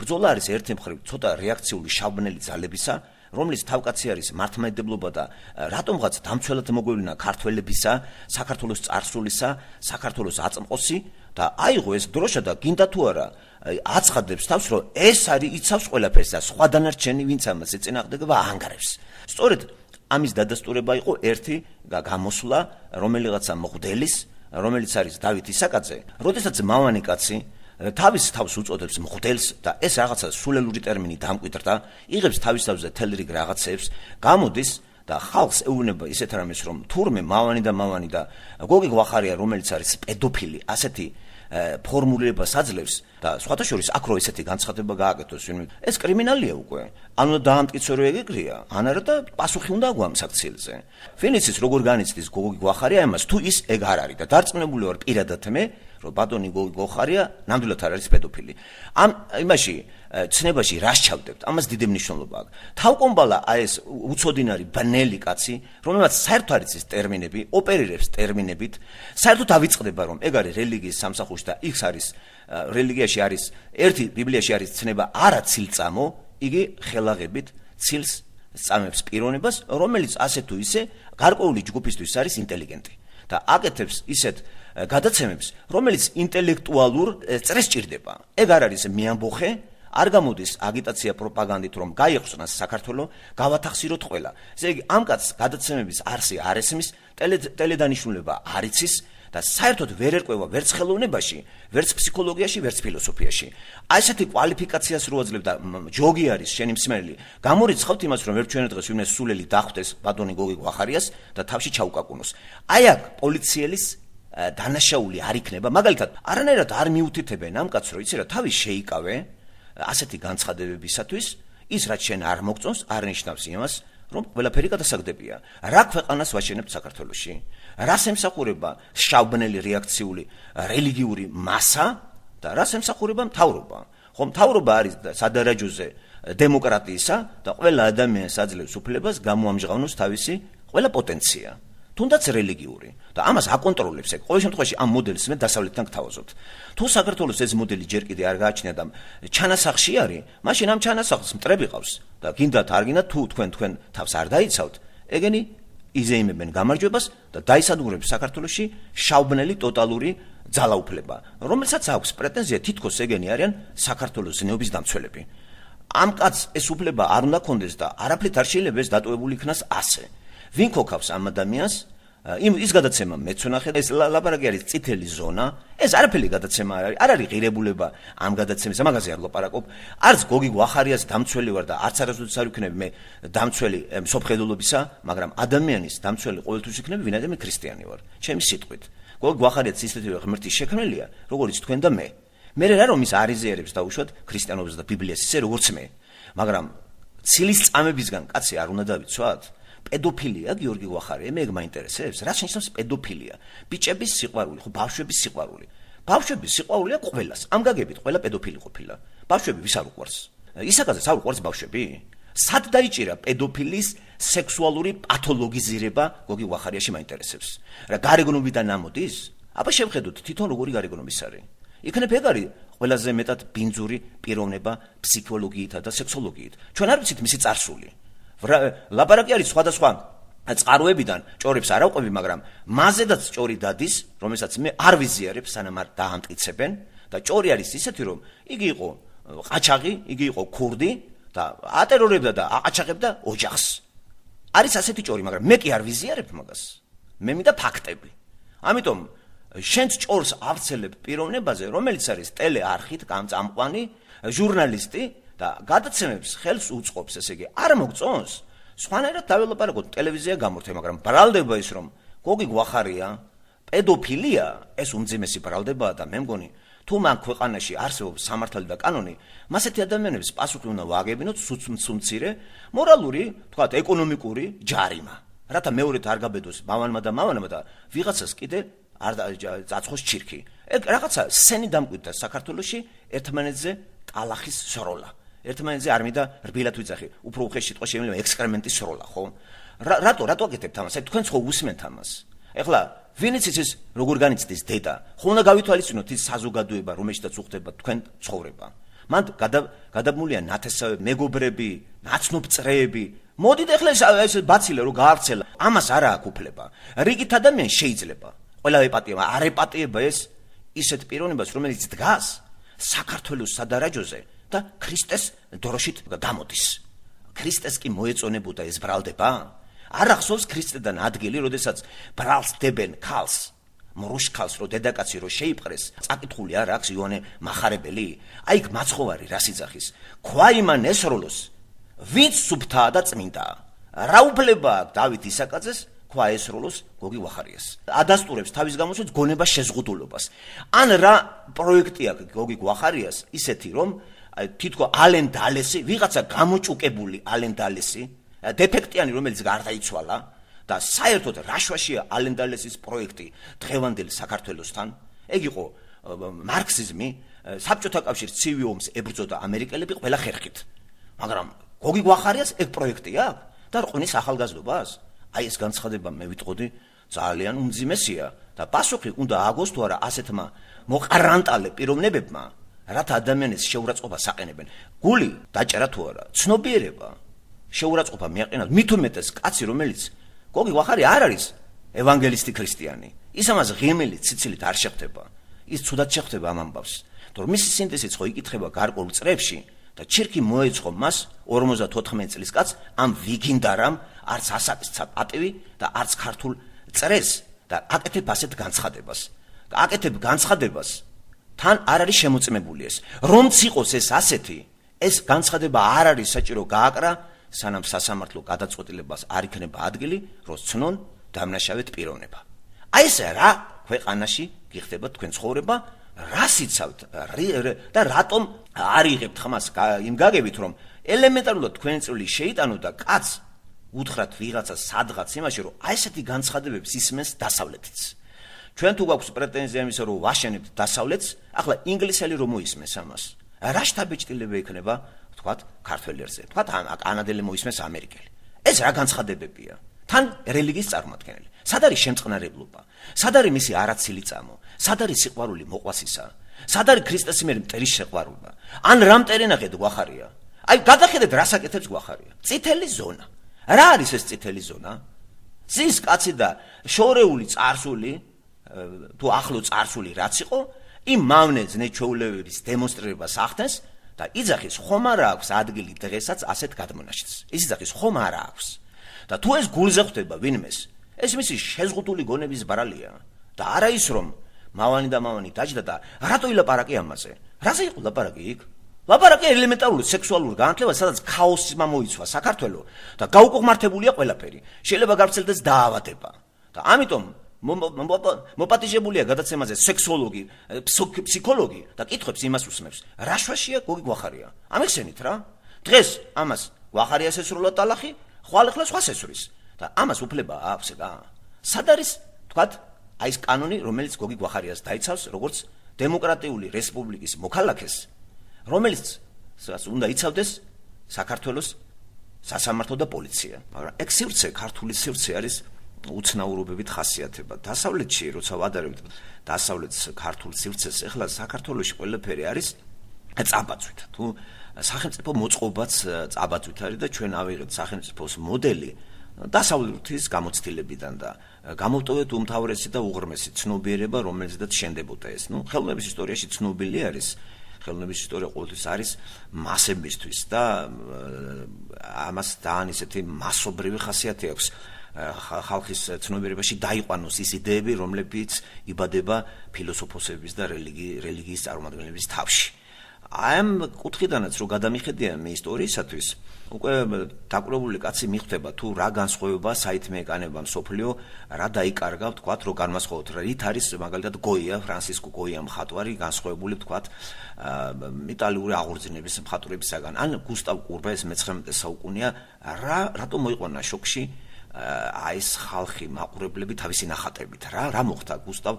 ბრძოლა არის ერთი მხრივ ცოტა რეაქციული შავბნელი ძალებისა, რომლის თავკაცი არის მართლმადიდებლობა და რატომღაც დამცველად მოგვევლინა ქართველებისა, საქართველოს წარსულისა, საქართველოს აწმყოსი და აიღო ეს დროშა და გინდა თუ არა აცხადებს თავს, რომ ეს არის იცავს ყველაფერს და სხვა დანარჩენი ვინც ამას ეწინააღმდეგება ანგარებს. სწორედ ამის დადასტურება იყო ერთი გამოსვლა რომელიღაცა მღვდელის, რომელიც არის დავით ისაკაძე, როდესაც მავანი კაცი თავის თავს უწოდებს მღვდელს და ეს რაღაცა სულელური ტერმინი დამკვიდრდა, იღებს თავის თავზე თელრიგ რაღაცებს, გამოდის და ხალხს ეუბნება ისეთ რამეს, რომ თურმე მავანი და გოგი გვახარია, რომელიც არის პედოფილი, ასეთი ფორმულირებას აძლევს და სხვათა შორის აქ რო ესეთი განცხადება გააკეთოს, ეს კრიმინალია უკვე. ანუ დაამტკიცო რომ ეგრეა, ან არა და პასუხი უნდა აგვამს აქ ცილზე. ვინც ის როგორ განიცდის გოგი გვახარია ამას, თუ ის ეგ არ არის და დარწმუნებული ვარ პირადად მე, რომ ბატონი გოგი გვახარია ნამდვილად არ არის პედოფილი. ამ იმაში ცნებაში რას ჩავდებთ? ამას დიდი მნიშვნელობა აქვს. თავკომბალა ეს უცოდინარი ბნელი კაცი, რომელსაც საერთოდ არის ეს ტერმინები, ოპერირებს ტერმინებით, საერთოდ ავიწყდება რომ ეგ არის რელიგიის სამსახურში და იქ არის რელიგიაში არის ერთი ბიბლიაში არის ცნება არა ცილწამო, იგი ხელაღებით ცილს სწამებს პიროვნებას, რომელიც ასე თუ ისე გარკვეული ჯგუფისთვის არის ინტელიგენტი და აკეთებს ისეთ გადაცემებს, რომელიც ინტელექტუალურ წრეს ჭირდება. ეგ არ არის მეამბოხე, არ გამოდის აგიტაცია პროპაგანდით, რომ გაიხსნას საქართველო, გავათახსიროთ ყველა. ესე იგი, ამ კაცს გადაცემების არსი არ ესმის, ტელედანიშნულება არ იცის და საერთოდ ვერ ერკვევა ვერც ხელოვნებაში, ვერც ფსიქოლოგიაში, ვერც ფილოსოფიაში. აი ესეთი კვალიფიკაციას რო აძლევ და ჯოგი არის შენი მსმენელი, გამორიცხავთ იმას, რომ ვერ ჩვენ დღეს ვინმე სულელი დახვდეს ბატონი გოგი გვახარიას და თავში ჩაუკაკუნოს. აი აქ პოლიციელის დანაშაული არ იქნება, მაგალითად, არანაირად არ მიუთითებენ ამ კაცს, რომ იცი რა, თავი შეიკავე ასეთი განცხადებებისათვის, ის რაც შენ არ მოგწონს, არ ნიშნავს იმას, რომ ყველაფერი გადასაგდებია. რა ქვეყანას ვაშენებთ საქართველოში? რას ემსახურება შავბნელი რეაქციული რელიგიური მასა და რას ემსახურება მთავრობა? ხო, მთავრობა არის სადარაჯოზე დემოკრატიისა და ყველა ადამიანს აძლევს უფლებას გამოამჟღავნოს თავისი ყველა პოტენცია. თუნდაც რელიგიური და ამას აკონტროლებს ეგ. ყოველ შემთხვევაში ამ მოდელს მე დასავლეთთან გთავაზობთ. თუ საქართველოს ეს მოდელი ჯერ კიდე არ გააჩნია და ჩანასახში არის, მაშინ ამ ჩანასახს მტრები ყავს და გინდათ არ გინდათ თუ თქვენ თავს არ დაიცავთ, ეგენი იზეიმებენ გამარჯვებას და დაისადგურებს საქართველოში შავბნელი ტოტალური ძალაუფლება, რომელსაც აქვს პრეტენზია თითქოს ეგენი არიან საქართველოს ზნეობის დამცველები. ამ კაცს ეს უფლება არ უნდა კონდეს და არაფრით არ შეიძლება ეს დატოვებული იქნას ასე. ვინ ქოქავს ამ ადამიანს? ის გადაცემა მეც ვნახე, ეს ლაპარაკი არის წითელი ზონა, ეს არაფერი გადაცემა არ არის, არ არის ღირებულება ამ გადაცემის, ამაზე არ ლაპარაკობ. არც გოგი გვახარიას დამცველი ვარ და არც არასოდეს არ ვიქნები მე დამცველი მსოფლმხედველობისა, მაგრამ ადამიანის დამცველი ყოველთვის ვიქნები, ვინაიდან მე ქრისტიანი ვარ, ჩემი სიტყვით. გოგი გვახარიაც ისეთივე ღმერთის შექმნელია, როგორც თქვენ და მე. მე რა რომ ის არიზერებს დაუშვათ ქრისტიანობას და ბიბლიას ისე როგორც მე. მაგრამ ცილის წამებისგან კაცი არ უნდა დავიცვათ? პედოფილია გიორგი გვახარია, მე ეგ მაინტერესებს. რა შენიშნავს პედოფილია? ბიჭების სიყვარული, ხო, ბავშვების სიყვარული. ბავშვების სიყვარულია ყველას. ამ გაგებით ყველა პედოფილი ყოფილა. ბავშვები ვის არ უყვარს? ისაკაზეს არ უყვარს ბავშვები? სად დაიჭირა პედოფილის სექსუალური პათოლოგიზირება გოგი გვახარიაში მაინტერესებს. რა გარეგნობიდან ამოდის? აბა შევხედოთ თვითონ როგორი გარეგნობის არის. იქნებ ეგ არის ყველაზე მეტად ბინძური პიროვნება ფსიქოლოგიითა და სექსოლოგიით. ჩვენ არ ვიცით მისი წარსული. ლაპარაკი არის სხვადასხვა წყაროებიდან, ჭორებს არ ავყვები, მაგრამ მაზედაც ჭორი დადის, რომელსაც მე არ ვიზიარებ, სანამ არ დაამტკიცებენ და ჭორი არის ისეთი, რომ იგი იყო ყაჩაღი, იგი იყო ქურდი და ატერორებდა და აყაჩაღებდა ოჯახს. არის ასეთი ჭორი, მაგრამ მე კი არ ვიზიარებ მაგას. მე მინდა ფაქტები. ამიტომ შენც ჭორს ავცელებ პიროვნებაზე, რომელიც არის ტელეარხით გამწამყვანი ჟურნალისტი და გადაცემებს ხელს უწყობს, ესე იგი, არ მოგწონს. სხვანაირად დაველაპარაკოთ, ტელევიზია გამორთე, მაგრამ ბრალდება ის, რომ გოგი გვახარია, პედოფილია, ეს უმძიმესი ბრალდებაა და მე მგონი, თუ მაგ ქვეყანაში არსებობს სამართალი და კანონი, მასეთი ადამიანების პასუხი უნდა ვააგებინოთ სუმცირე, მორალური, თქვათ, ეკონომიკური ჯარიმა. რათა მეორედ არ გაბედოს მამანმა და მამანმა და ვიღაცას კიდე არ წაცხოს ჩირქი. ეგ რაღაცა სენი დამკვიდრდა საქართველოში ერთმანეთზე ტალახის სროლა. ერთმანეთზე არ მინდა რბილად ვიძახი, უფრო უხეში სიტყვა შეიძლება ექსკრემენტის სროლა, ხო? რატო აკეთებთ ამას? აი თქვენც ხო უსმენთ ამას? ეხლა ვინც ის როგორ განიცდის დედა? ხო უნდა გავითვალისწინოთ ის საზოგადოება, რომელშიც უხდება თქვენ ცხოვრება. მან გადაბმულია ნათესავები, მეგობრები, ნაცნობწრეები. მოდით ახლა ეს ბაცილე რო გაარცელა, ამას არა აქვს უფლება. რიგით ადამიანი შეიძლება ყველა ეპატიება, არ ეპატიება ეს ისეთ პიროვნებას, რომელიც დგას საქართველოს სადარაჯოზე და ქრისტეს დროშით გამოდის. ქრისტეს კი მოეწონებოდა ეს ბრალდება? არ ახსოვს ქრისტედან ადგილი, როდესაც ბრალს დებენ ქალს, მრუშ ქალს, რო დედაკაცი რო შეიპყრეს, წაკითხული არ აქვს იოანე მახარებელი? აი იქ მაცხოვარი რას იძახის? ქვა იმან ესროლოს, ვინც სუფთაა და წმინდაა. რა უფლება აქვს დავით ისაკაძეს ქვა ესროლოს გოგი ვახარიას? ადასტურებს თავის გამოსვით გონებას შეზღუდულობას. ან რა პროექტი აქვს გოგი ვახარიას ისეთი, რომ თითქოს ალენ დალესი, ვიღაცა გამოჭუკებული ალენ დალესი, დეფექტიანი, რომელიც გარდაიცვალა და საერთოდ რაშვაშია ალენ დალესის პროექტი დღევანდელ საქართველოსთან. ეგ იყო მარქსიზმი, საბჭოთა კავშირის ცივი ომს ებრძოდა ამერიკელები ყველა ხერხით. მაგრამ გოგი ვახარიას ეგ პროექტი აქვს და რყვნის ახალგაზრდობას? აი ეს განცხადება მე ვიტყოდი ძალიან უმძიმესია და პასუხი უნდა აგოს თუ არა ასეთმა მოყარანტალე პიროვნებებმა, რათა ადამიანის შეურაცხყოფა საყენებენ. გული დაჭერა თუ არა, ცნობიერება, შეურაცხყოფა მიაყენოთ, მით უმეტეს კაცი, რომელიც გოგი ვახარი არ არის ევანგელისტი ქრისტიანი. ის ამას ღიმილი ციცილით არ შეხვდება. ის ცუდად შეხვდება ამ ამბავს. თორემ მისი სინთეზიც ხო იკითხება გარკვეულ წრებში და ჩირკი მოეწყო მას 54 წლის კაცს ამ ვიგინდარამ არც ასაკის პატივი და არც ქართულ წრეს და აკეთებ ასეთ განცხადებას. და აკეთებ განცხადებას თან არ არის შემოწმებული ეს. რომც იყოს ეს ასეთი, ეს განცხადება არ არის საჭირო გააკრა, სანამ სასამართლო გადაწყვეტილებას არ იქნება ადგილი, რომ ცნონ დამნაშავედ პიროვნება. აი ეს რა ქვეყანაში გიხდება თქვენ ცხოვრება, რას იცავთ და რატომ არ იღებთ ხმას იმ გაგებით, რომ ელემენტარულად თქვენი წვლილი შეიტანო და კაც უთხრათ ვიღაცა სადღაც იმაში, რომ აი ესეთი განცხადებებს ისმენს დასავლეთიც. ჩვენ თუ გვაქვს პრეტენზია იმისა, რომ ვაშენებთ დასავლეთს, ახლა ინგლისელი რომ მოისმენს ამას. რა შთაბეჭდილება იქნება, თქვათ, ქართველ ერზე, თქვათ, კანადელი მოისმენს ამერიკელი. ეს რა განცხადებებია? თან რელიგიის წარმოადგენელი. სად არის შემწყნარებლობა? სად არის მისი არაცილი წამო? სად არის სიყვარული მოყვასისა? სად არის ქრისტეს მიერ მტერის შეყვარება? ან რა მტერენახეთ გვახარია? აი, გადახედეთ რას აკეთებს გვახარია. წითელი ზონა. რა არის ეს წითელი ზონა? ზის კაცი და შორეული წარსული, თუ ახლო წარსული რაც იყო, იმ მავნე ზნეჩვეულებების დემონსტრირებას ახდენს და იძახის ხომ არა აქვს ადგილი დღესაც ასეთ გადმონაშთს. ის იძახის ხომ არა აქვს. და თუ ეს გულზე ხვდება ვინმეს, ეს მისი შეზღუდული გონების ბრალია და არა ის რომ მავანი და მავანი დაჯდა და რატო ილაპარაკი ამაზე? რაზე იყო ლაპარაკი იქ? ლაპარაკი ელემენტარული სექსუალური განათლება, სადაც ქაოსმა მოიცვა საქართველოს და გაუკუღმართებულია ყველაფერი. შეიძლება გავრცელდეს დაავადება. და ამიტომ მოპატიჟებულია გადაცემაზე სექსოლოგი, ფსიქოლოგი და კითხვებს იმას უსმებს. რა შვაშია გოგი გვახარია? ამიხსენით რა? დღეს ამას გვახარიას ესრულა ტალახი, ხვალ ახლა სხვას ესვრის. და ამას უფლება აქვს რა? სად არის, თქვათ, აი ეს კანონი, რომელიც გოგი გვახარიას დაიცავს, როგორც დემოკრატიული რესპუბლიკის მოქალაქეს, რომელიც უნდა იცავდეს საქართველოს სასამართლო და პოლიცია. მაგრამ ეგ სივრცე, ქართული სივრცე არის უცნაურობებით ხასიათება. დასავლეთში, როცა ვადარებთ დასავლეთს ქართულ სივრცეს, ახლა საქართველოში ყველაფერი არის წაბაცვით. თუ სახელმწიფო მოწყობაც წაბაცვით არის და ჩვენ ავიღეთ სახელმწიფოს მოდელი დასავლეთის გამოცდილებიდან და გამოვტოვეთ უმთავრესი და უღრმესი ცნობიერება, რომელზედაც შენდებოდა ეს. ხელოვნების ისტორიაში ცნობილი არის. ხელოვნების ისტორია ყოველთვის არის მასებისთვის და ამას ძალიან ისეთი მასობრივი ხასიათი აქვს. ხალხის ცნობიერებაში დაიყვანოს ის იდეები, რომლებიც იბადება ფილოსოფოსების და რელიგიის წარმომადგენლების თავში. აი ამ კუთხიდანაც რო გადამიხედია მე ისტორიისათვის, უკვე დაკვრებული კაცი მიხვდება თუ რა განსხვავება საითმე ეკანება მსოფლიო, რა დაიკარგა, თქვათ, რო განმასხვავოთ, რით არის მაგალითად გოია, ფრანსისკო გოია მხატვარი განსხვავებული, თქვათ, იტალიური აღორძინების მხატვრებისაგან, ან გუსტავ კურბა ეს მე-19 საუკუნეა, რატომ მოიყვანა შოქში აი ეს ხალხი მაყურებლები თავისი ნახატებით, რა მოხდა გუსტავ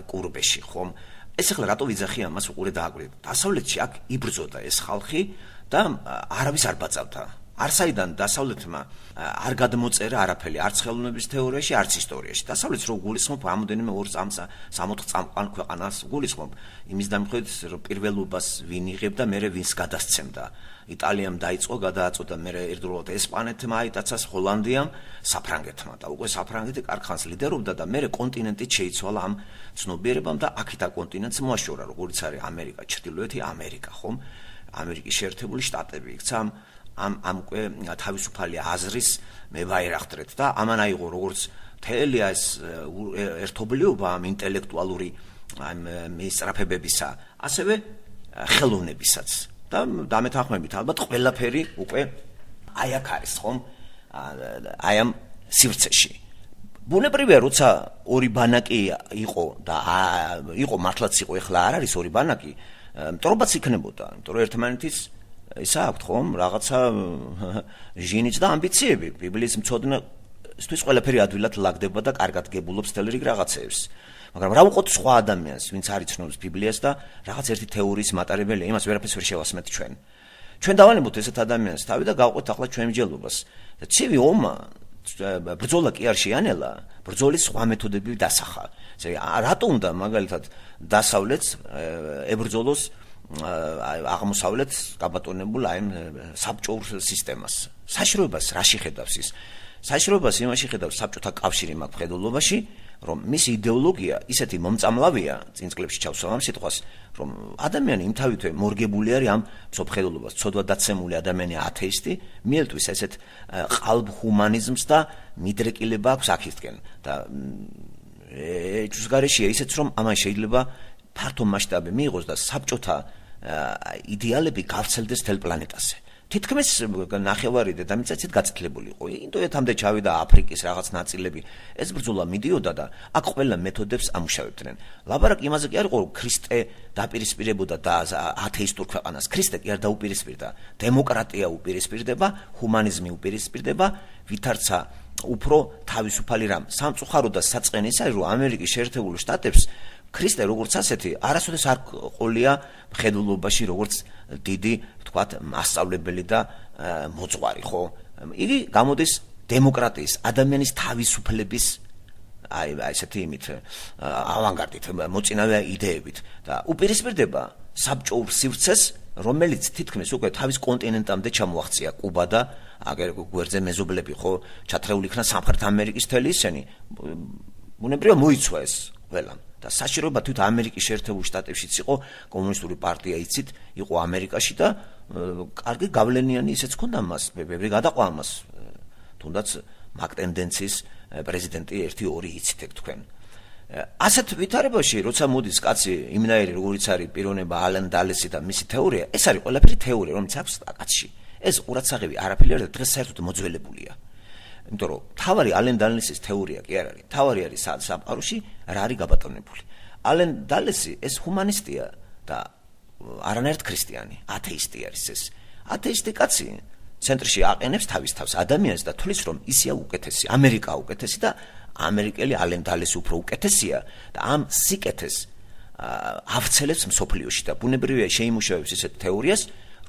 კურბეში, ხომ? ეს ახლა რატო ვიძახი ამას უყურე დააკვირდით. დასავლეთში აქ იბრძოდა ეს ხალხი და არავის არ ბაწავდა. არსაიდან დასავლეთმა არ გადმოწერა არაფერი არც ხელოვნების თეორიაში, არც ისტორიაში. დასავლეთს რო გულისხმობ რამოდენიმე 2-3 წამყვან ქვეყანას გულისხმობ იმის დამხეთ რომ პირველობას ვინ იღებდა, მერე ვინს გადასცემდა. იტალიამ დაიწყო გადააწოდა, მერე ერთდროულად ესპანეთმა აიტაცას, ჰოლანდიამ, საფრანგეთმა და უკვე საფრანგეთი კარგხანს ლიდერობდა და მერე კონტინენტით შეიცვალა ამ ცნობიერებამ და აქეთა კონტინენტს მოაშორა, როგორც არის ამერიკა, ჩრდილოეთი ამერიკა, ხომ? ამერიკის შეერთებული შტატები იქცა ამ უკვე თავისუფალი აზრის მებაერახდრეთ და ამან აიღო როგორც მთელი ეს ერთობლიობა ამ ინტელექტუალური მისწრაფებებისა, ასევე ხელოვნებისაც. და დამეთანხმებით ალბათ ყველაფერი უკვე აი აქ არის, ხომ? აი ამ სივრცეში. ბუნებრივია, როცა ორი ბანაკი იყო და იყო მართლაც იყო, ეხლა არ არის ორი ბანაკი, მტრობაც იქნებოდა, იმიტომ რომ ერთმანეთის ისა აქვთ, ხომ? რაღაცა ჟინიც და ამბიციები. ბიბლიის მცოდნისთვის ყველაფერი ადვილად ლაგდება და კარგად გებულობს მთელი რიგ რაღაცეებს. მაგრამ რა უყოთ სხვა ადამიანს, ვინც არ იცნობს ბიბლიას და რაღაც ერთი თეორიის მატარებელია, იმას ვერაფერს ვერ შევასმეთ ჩვენ. ჩვენ დავანებოთ ესეთ ადამიანს თავი და გავყოთ ახლა ჩვენ მსჯელობას. და ცივი ომა, ბრძოლა კი არ შეანელა, ბრძოლის სხვა მეთოდები დასახა. რატო უნდა მაგალითად დასავლეთს ებრძოლოს აღმოსავლეთს გაბატონებულ აი საბჭოურ სისტემას? საშიშროებას რაში ხედავს ის? საშიშროებას იმაში ხედავს საბჭოთა კავშირი მაგ მხედველობაში, რომ მისი იდეოლოგია ისეთი მომწამლავია, წინ წლებში ჩავსვა ამ სიტყვას, რომ ადამიანი იმთავითვე მორგებული არის ამ მსოფლმხედველობას, ცოდვადაცემული ადამიანი ათეისტი, მიელტვის ესეთ ყალბ ჰუმანიზმს და მიდრეკილება აქვს აქისკენ და ჯგარეშია ისეც, რომ ამან შეიძლება ფართო მასშტაბი მიიღოს და საბჭოთა იდეალები გავრცელდეს მთელ პლანეტაზე. თითქმის ნახევარი დედამიწით გაწითლებული იყო. ინდოეთამდე ჩავიდა აფრიკის რაღაც ნაწილები. ეს ბრძოლა მიდიოდა და აქ ყველა მეთოდებს ამუშავებდნენ. ლაპარაკი იმაზე კი არ იყო, რომ ქრისტე დაპირისპირებოდა და ათეისტურ ქვეყანას. ქრისტე კი არ დაუპირისპირდა. დემოკრატია უპირისპირდება, ჰუმანიზმი უპირისპირდება, ვითარცა უფრო თავისუფალი რამ. სამწუხარო და საწყენი ის არის, რომ ამერიკის შეერთებული შტატებს ქრისტე როგორც ასეთი არასოდეს არ ყოლია მხედველობაში როგორც დიდი, ვთქვათ, მასწავლებელი და მოძღვარი, ხო? იგი გამოდის დემოკრატიის, ადამიანის თავისუფლების აი ესეთი იმით ავანგარდით, მოწინავე იდეებით და უპირისპირდება საბჭოურ სივრცეს, რომელიც თითქმის უკვე თავის კონტინენტამდე ჩამოაღწია კუბა და აგერ გვერდზე მეზობლები, ხო, ჩათრეული იქნა სამხრეთ ამერიკის თელი ისენი. ბუნებრივია მოიცვა ეს ყველამ. და საშიშროება თვით ამერიკის შეერთებულ შტატებშიც იყო, კომუნისტური პარტია იცით, იყო ამერიკაში და კარგი გავლენიანი ისეც ჰქონდა მას, ბევრი გადაყვა მას. თუნდაც მაგ ტენდენციის პრეზიდენტი 1-2 იცით ეგ თქვენ. ასეთ ვითარებაში, როცა მოდის კაცი იმნაირი, როგორიც არის პიროვნება ალენ დალესი და მისი თეორია, ეს არის ყველაფერი თეორია, რომელიც აქვს კაცში. ეს ყურადსაღები არაფერი არ და დღეს საერთოდ მოძველებულია. იმიტომ რომ თავარი ალენ დალესის თეორია კი არ არის. თავარი არის სამყაროში რა არის გაბატონებული. ალენ დალესი ეს ჰუმანისტია და არანაირად ქრისტიანი, ათეისტი არის ეს. ათეისტი კაცი ცენტრში აყენებს თავის თავს ადამიანს და თვლის რომ ისია უკეთესი, ამერიკა უკეთესი და ამერიკელი ალენ დალესი უფრო უკეთესია და ამ სიკეთეს ავცელებს მსოფლიოში და ბუნებრივია შეიმუშავებს ისეთ თეორიას,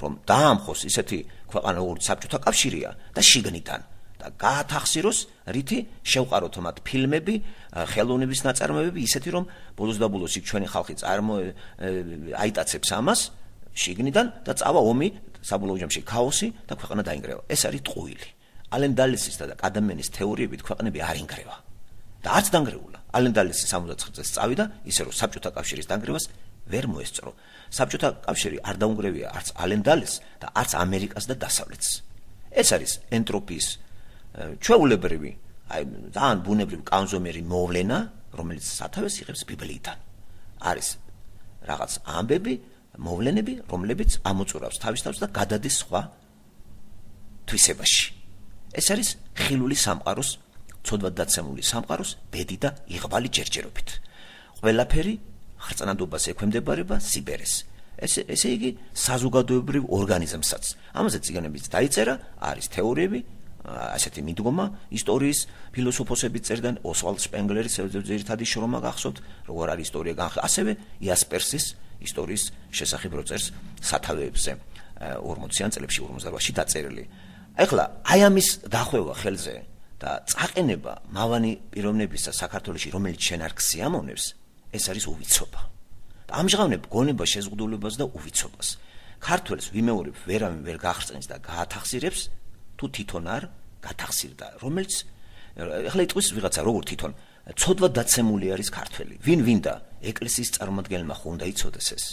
რომ დაამხოს ისეთი ქვეყანა როგორც საბჭოთა კავშირია და შიგნიდან და გაათახსიროს, რითი შევყაროთ მათ ფილმები, ხელოვნების ნაწარმოებები ისეთი, რომ ბოლოს და ბოლოს იქ ჩვენი ხალხი აიტაცებს ამას შიგნიდან და წავა ომი, საბოლოო ჯამში ქაოსი და ქვეყანა დაინგრევა. ეს არის ტყუილი. ალენ დალესის და ადამიანის თეორიებით ქვეყნები არ ინგრევა. და არც დანგრეულა. ალენ დალესი 69 წელს წავიდა, ისე რომ საბჭოთა კავშირის დანგრევას ვერ მოესწრო. საბჭოთა კავშირი არ დაუნგრევია არც ალენ დალესს და არც ამერიკას და დასავლეთს. ეს არის ენტროპიის ჩვეულებრივი, აი ძალიან ბუნებრივი კანონზომიერი მოვლენა, რომელიც სათავეს იღებს ბიბლიიდან. არის რაღაც ამბები, მოვლენები, რომლებიც ამოწურავს თავის თავს და გადადის სხვა თვისებაში. ეს არის ხილული სამყაროს, ცოდვადაცემული სამყაროს ბედი და იღბალი ჯერჯერობით. ყველაფერი ხრწნადობას ექვემდებარება სიბერეს. ესე იგი საზოგადოებრივ ორგანიზმსაც. ამაზე წიგნებიც დაიწერა, არის თეორიები, ასეთი მიდგომა ისტორიის ფილოსოფოსები წერდნენ, ოსვალდ შპენგლერის ძირითადი შრომა გახსოვთ, როგორ არის ისტორია განხილული, ასევე იასპერსის ისტორიის შესახებ როწერს სათავეებზე 40-იან წლებში 48-ში დაწერილი. ეხლა აი ამის დახვევა ხელზე და წაყენება მავანი პიროვნებისა საქართველოში, რომელიც შენ არ ქსიამოვნებს, ეს არის უვიცობა. და ამჟღავნებ გონება შეზღუდულებას და უვიცობას. ქართველს ვიმეორებ ვერავინ ვერ გაახრწნის და გაათახსირებს, თუ თვითონ არ გათახსირდა, რომელიც ეხლა იტყვის ვიღაცა როგორ თვითონ ცოდვა დაცემული არის ქართველი. ვინ-ვინდა ეკლესიის წარმომადგენელმა ხო უნდა იცოდეს ეს.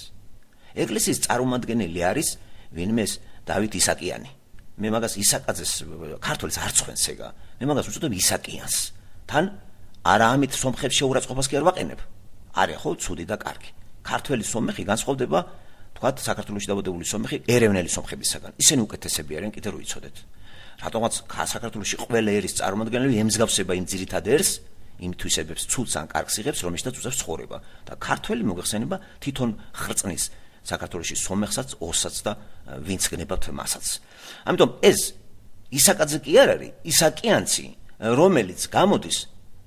ეკლესიის წარმომადგენელი არის ვინმე დავით ისაკიანი. მე მაგას ისაკაძეს ქართველს არ ცხენს ეგა. მე მაგას უწოდებ ისაკიანს. თან არა ამით სომხებს შეურაცხყოფას კი არ ვაყენებ. არის ხო ცუდი და კარგი. ქართველი სომხი განსხვავდება თქვათ საქართველოში დაბადებული სომხი ერევნელი სომხებისაგან. ისინი უკეთესები არიან, კიდე რო იცოდეთ. რატომაც საქართველოში ყველა ერის წარმომადგენელი ემსგავსება იმ ძირითად ერს, იმ თვისებებს ცუდს ან კარგს იღებს, რომელშიც უწევს ცხოვრება. და ქართველი მოგეხსენება თვითონ ხრწნის საქართველოში სომეხსაც, ოსსაც და ვინც გნებავთ მასაც. ამიტომ ეს ისაკაძე კი არ არის, ისაკიანცი, რომელიც გამოდის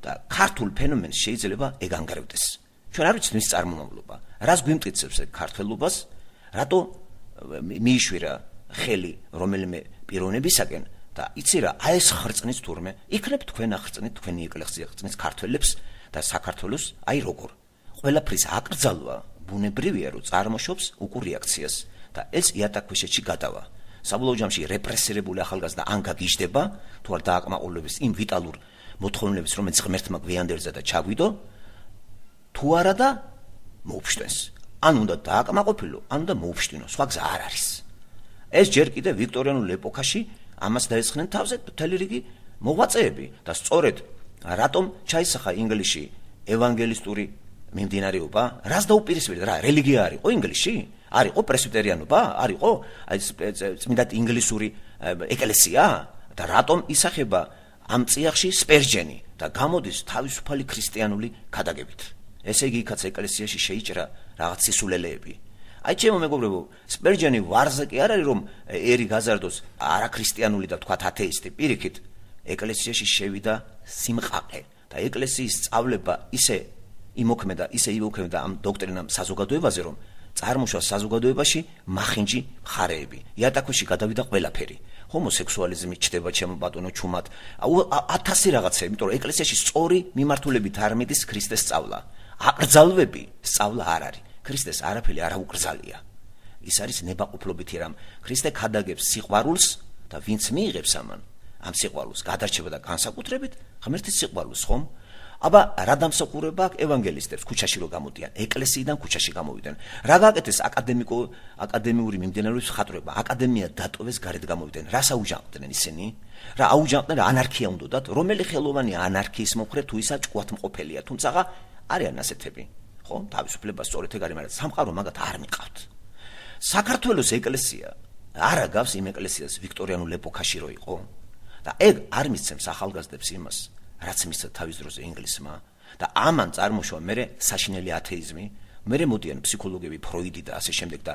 და ქართულ ფენომენს შეიძლება ეგანგრევდეს. ჩვენ არ ვიცით მის წარმომავლობა. რას გვიმტკიცებს ეგ ქართველობას? რატო მიიშვირა ხელი რომელიმე პიროვნებისაკენ და იცი რა, აი ეს ხრწნის თურმე, იქნებ თქვენ ახრწნით, თქვენი ეკლესია ხრწნის ქართველებს და საქართველოს, აი როგორ. ყველაფრის აკრძალვა ბუნებრივია, რომ წარმოშობს უკურ რეაქციას და ეს იატაკქვეშეთში გადავა. საბოლოო ჯამში რეპრესირებული ახალგაზრდა ან გაგიჟდება, თუ არ დააკმაყოლებს იმ ვიტალურ მოთხოვნილებს, რომელიც ღმერთმა გვიანდელზა და ჩაგვიდო, თუ არა და მოუფშტენს. ან უნდა დააკმაყოფილო, ან უნდა მოუფშტინო, სხვა გზა არ არის. ეს ჯერ კიდე ვიქტორიანულ ეპოქაში ამას დაესხნენ თავზე მთელი რიგი მოღვაწეები და სწორედ რატომ ჩაისახა ინგლისში ევანგელისტური მიმდინარეობა, რას დაუპირისპირდა, რა რელიგია არისო ინგლისში? არისო პრესვიტერიანობა? არისო აი წმინდა ინგლისური ეკლესია? და რატომ ისახება ამ წიაღში სპერჯენი და გამოდის თავისუფალი ქრისტიანული ქადაგებით? ესე იგი იქაც ეკლესიაში შეიჭრა რაღაც სისულელეები. აი ჩემო მეგობრებო, სპერჯენი ვარზე კი არ არის რომ ერი გაზარდოს არაქრისტიანული და თქვათ ათეისტი, პირიქით ეკლესიაში შევიდა სიმყაყე და ეკლესიის სწავლება ისე იმოქმედა ამ დოქტრინამ საზოგადოებაზე, რომ წარმოშვა საზოგადოებაში მახინჯი მხარეები. იატაკქვეში გადავიდა ყველაფერი. ჰომოსექსუალიზმი ჩდება ჩემო ბატონო ჩუმად. 1000 რაღაცა, იმიტომ რომ ეკლესიაში სწორი მიმართულებით არ მიდის ქრისტეს სწავლა. აკრძალვები სწავლა არ არის. ქრისტეს არაფერი არ აუკრძალია. ის არის ნებაყოფლობითი რამ. ქრისტე ქადაგებს სიყვარულს და ვინც მიიღებს ამ სიყვარულს გადარჩება და განსაკუთრებით ღმერთის სიყვარულს, ხომ? აბა რა დამსახურება აქვს ევანგელისტებს ქუჩაში რო გამოდიან, ეკლესიიდან ქუჩაში გამოვიდნენ. რა გააკეთეს აკადემიური მიმდინარეობის ხატრება, აკადემია დატოვეს, გარეთ გამოვიდნენ. რას აუჯანყდნენ ისინი? რა აუჯანყდნენ, ანარქია უნდათ, რომელი ხელოვანი ანარქიის მომხრე თუ ისა ჭკვათმყოფელია, თუმცა არიან ასეთები. ხო, თავისუფლება სწორედ ეგ არის, მაგრამ სამყარო მაგათ არ მიყავთ. საქართველოს ეკლესია არ აგავს იმ ეკლესიას ვიქტორიანულ ეპოქაში რო იყო და ეგ არ მისცემს ახალგაზრდებს იმას, რაც მისცა თავის დროზე ინგლისმა და ამან წარმოშვა მერე საშინელი ათეიზმი, მერე მოდიან ფსიქოლოგები ფროიდი და ასე შემდეგ და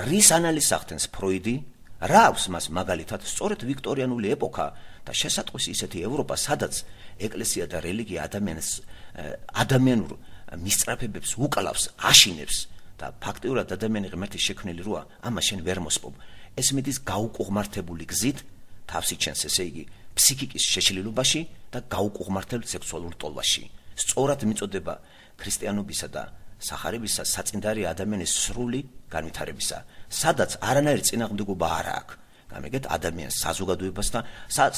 რის ანალიზს ახდენს ფროიდი, რა აქვს მას მაგალითად სწორედ ვიქტორიანული ეპოქა და შესატყვის ისეთი ევროპა, სადაც ეკლესია და რელიგია ადამიანურ მისწრაფებებს უკლავს, აშინებს და ფაქტიურად ადამიანი ღმერთის შექმნილი როა, ამას შენ ვერ მოსპობ. ეს მიდის გაუკუღმართებული გზით, თავს იჩენს, ესე იგი, ფსიქიკის შეშლილობაში და გაუკუღმართელ სექსუალურ ტოლვაში. სწორად მიწოდება ქრისტიანობისა და სახარებისა საწინდარი ადამიანის სრული განვითარებისა, სადაც არანაირი წინააღმდეგობა არ აქვს. გამიგეთ ადამიანს საზოგადოებას და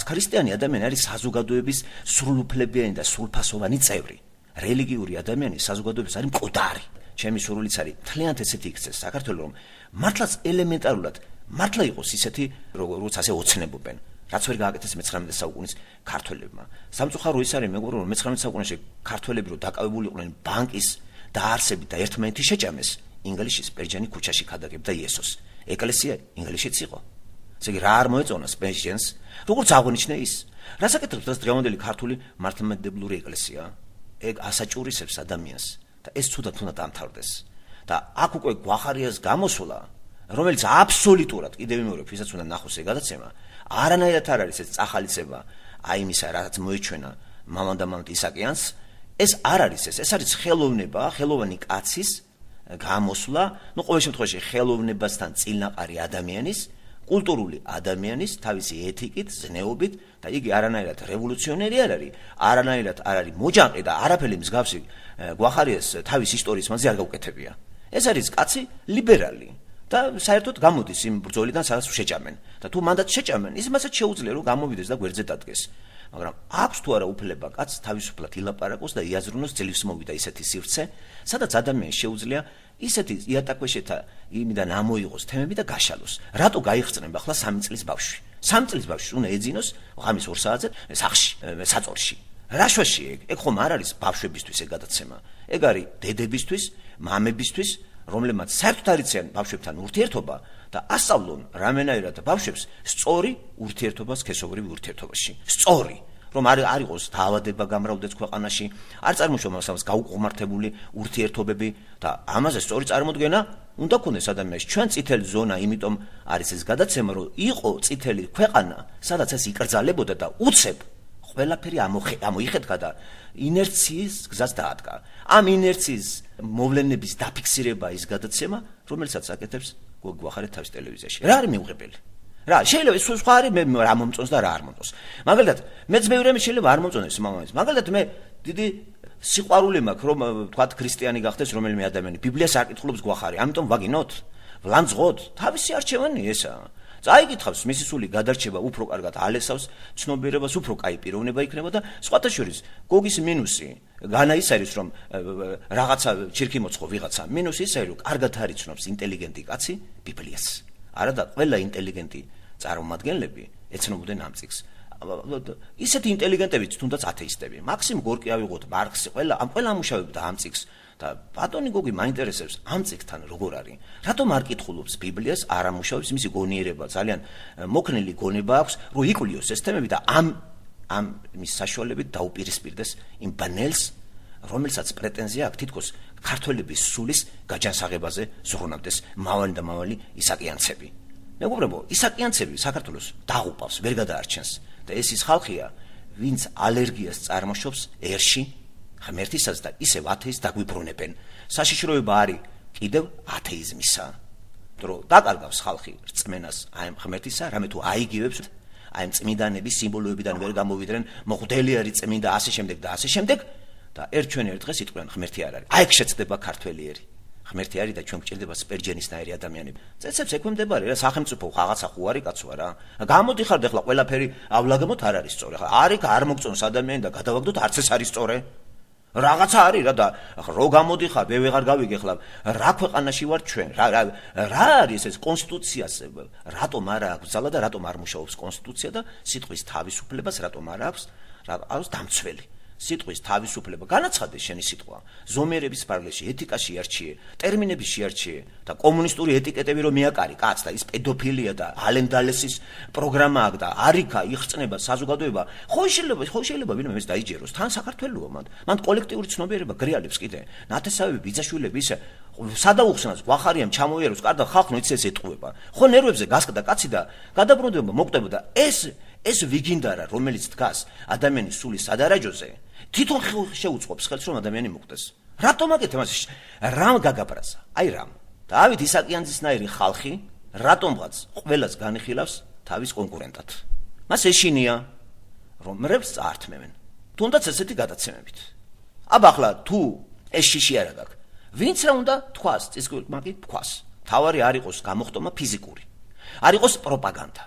ქრისტიანი ადამიანი არის საზოგადოების სრულუფლებიანი და სრულფასოვანი წევრი. რელიგიური ადამიანი საზოგადოების არის მკვდარი. ჩემი სურვილიც არის მთლიანად ესეთი იქცეს საქართველოს, რომ მართლაც ელემენტარულად მართლა იყოს ისეთი, როგორც ასე ოცნებობენ. რაც ვერ გააკეთეს მე-19 საუკუნის ქართველებმა. სამწუხარო ის არის მეგობრო, რომ მე-19 საუკუნეში ქართველები რო დაკავებული იყვნენ ბანკის დაარსებით და ერთმანეთი შეჭამეს, ინგლისში სპერჯენი ქუჩაში ქადაგებდა იესოს. ეკლესია ინგლისშიც იყო. ესე იგი რა არ მოეწონა სპერჯენს, როგორც აღნიშნე ის. რას აკეთებს დღეს დღევანდელი ქართული მართლმადიდებლური ეკლესია? ეგ ასაჭურისებს ადამიანს და ეს თუნდაც უნდა დამთავრდეს. და აქ უკვე გვახარიას გამოსვლა, რომელიც აბსოლუტურად კიდევ ვიმეორებ, ვისაც უნდა ნახოს ეს გადაცემა, არანაირად არ არის ეს წახალისება აი იმისა, რაც მოეჩვენა მამან და მამთ ისაკიანს, ეს არ არის ეს არის ხელოვნება, ხელოვანი კაცის გამოსვლა, ну ყოველ შემთხვევაში ხელოვნებასთან წილნაყარი ადამიანის კულტურული ადამიანის თავისი ეთიკით, ზნეობით და იგი არანაირად რევოლუციონერი არ არის, არანაირად არ არის მოჯანყი და არაფერი მსგავსი გვახარიას თავის ისტორიის მასზე არ გაუკეთებია. ეს არის კაცი ლიბერალი და საერთოდ გამოდის იმ ბრძოლიდან, სადაც შეჭამენ. და თუ მანდაც შეჭამენ, ის მასაც შეუძლია რომ გამოვიდეს და გვერდზე დადგეს. მაგრამ აქვს თუ არა უფლება კაცს თავისუფლად ილაპარაკოს და იაზრუნოს ძლივს მოვიდა ისეთი სივრცე, სადაც ადამიანს შეუძლია ისეთი იატაკქვეშეთა იმიდან ამოიღოს თემები და გაშალოს. რატო გაიხსნება ახლა 3 წლის ბავშვი? 3 წლის ბავშვს უნდა ეძინოს ღამის 2 საათზე სახლში, საწოლში. რა შვაში ეგ? ეგ ხომ არ არის ბავშვებისთვის ეგ გადაცემა. ეგ არის დედებისთვის, მამებისთვის, რომლებმაც საერთოდ არ იციან ბავშვებთან ურთიერთობა და ასწავლონ რამენაირად ბავშვებს სწორი ურთიერთობა სქესობრივ ურთიერთობაში. სწორი, რომ არ იყოს დაავადება გამრავლდეს ქვეყანაში, არ წარმოშობს ამას გაუყმართებული ურთიერთობები და ამაზე სწორი წარმოდგენა უნდა ქონდეს ადამიანს. ჩვენ წითელი ზონა, იმიტომ არის ეს გადაცემა, რომ იყო წითელი ქვეყანა, სადაც ეს იკრძალებოდა და უცებ ყველაფერი ამოიხეთქა და ინერციის გზას დაადგა. ამ ინერციის მოვლენების დაფიქსირება ის გადაცემა, რომელსაც აკეთებს გვახარეთ თავის ტელევიზიაში. რა არის მიუღებელი? რა, შეიძლება სხვა არის მე რა მომწონს და რა არ მომწონს. მაგალითად, მეც მეორე შეიძლება არ მომწონდეს მამამისს. მაგალითად, მე დიდი სიყვარული მაქვს, რომ თქვათ ქრისტიანი გახდეს რომელიმე ადამიანი. ბიბლიას არ კითხულობს გვახარი, ამიტომ ვაგინოთ, ვლანძღოთ, თავისი არჩევანი ესაა. წაიკითხავს მისი სული გადარჩება უფრო კარგად ალესავს ცნობიერებას უფრო კაი პიროვნება იქნება და სხვათა შორის გოგის მინუსი განა ის არის რომ რაღაცა ჩირქი მოწყო ვიღაცა მინუსი ის არის რომ კარგად არიცნობს ინტელიგენტი კაცი ბიბლიას არადა ყველა ინტელიგენტი წარმომადგენლები ეცნობოდნენ ამ წიგნს ისეთი ინტელიგენტებიც თუნდაც ათეისტები მაქსიმ გორკი ავიღოთ მარქსი ყველა ამუშავებდა ამ წიგნს და ბატონი გოგი მაინტერესებს ამ წიგნთან როგორ არის რატომ არ კითხულობს ბიბლიას არ ამუშავებს მისი გონიერება ძალიან მოქნილი გონება აქვს რომ იკვლიოს ეს თემები და ამ მის საშუალებით დაუპირისპირდეს იმ ბანელს რომელსაც პრეტენზია აქვს თითქოს ქართველების სულის გაჯანსაღებაზე ზრუნავდეს მავალი და მავალი ისაკიანცები მეგობრებო ისაკიანცები საქართველოს დაღუპავს ვერ გადაარჩენს და ეს ის ხალხია ვინც ალერგიას წარმოშობს ერში ღმერთისას და ისევ ათეისტს დაგვიბრუნებენ. საშიშროება არის კიდევ ათეიზმისა. რომ დაკარგავს ხალხი რწმენას აი ღმერთისა, რამე თუ აიგივებს აი წმინდანების სიმბოლოებიდან ვერ გამოვიდნენ, მოხდელი არის წმინდა ასე შემდეგ და ასე შემდეგ და ერთ დღეს იტყვიან ღმერთი არ არის. აი ეგ შეცდება ქართველიერი. ღმერთი არის და ჩვენ გვჭირდება სპერჯენისნაირი ადამიანები. წესებს ეკვემდებარე რა სახელმწიფო რაღაცა ხო არის კაცო არა? გამოდიხართ ახლა ყველაფერი ავლაგმოთ არ არის სწორი. არის არ მოგწონს ადამიანი და გადავაგდოთ არც ეს არის სწორი. რაღაცა არის რა და რო გამოდიხარ მე ვეღარ გავიგე ხლა რა ქვეყანაში ვარ ჩვენ რა არის ეს კონსტიტუციას რატომ არ აქვს ძალა და რატომ არ მუშაობს კონსტიტუცია და სიტყვის თავისუფლებას რატომ არ აქვს არის დამცველი სიტყვის თავისუფლება განაცხადეს შენი სიტყვა ზომიერების პარლეში ეთიკაში არჩიე ტერმინების შეარჩიე და კომუნისტური ეტიკეტები რომ მიაკარი კაც და ის პედოფილია და ალენდალესის პროგრამა აქვს და არიქა იხსნება საზოგადოება ხო შეიძლება ვინმე ეს დაიჯეროს თან საქართველოა მან კოლექტიური ცნობიერება გრიალებს კიდე ნათესავები ბიძაშვილები ისე სადაუხსნას გვახარიამ ჩამოიეროს კარდა ხალხო იცი ეს ეტყუება ხო ნერვებზე გასკდა კაცი და გადაბრუნდება მოკვდება და ეს ვიგინდარა რომელიც დგას ადამიანის სულის სადარაჯოზე თვითონ შეუწყობს ხელს რომ ადამიანი მოკვდეს რატომ აკეთებ ამას რამ გაგაბრაზა აი რამ დავით ისაკიანძისნაირი ხალხი რატომღაც ყველას განიხილავს თავის კონკურენტად მას ეშინია რომ რებს წაართმევენ თუნდაც ესეთი გადაცემებით აბა ახლა თუ ეს შიში არ აქვს ვინც რა უნდა თქვას წისკმაკი თქვას თავარი არ იყოს გამოხტომა ფიზიკური არ იყოს პროპაგანდა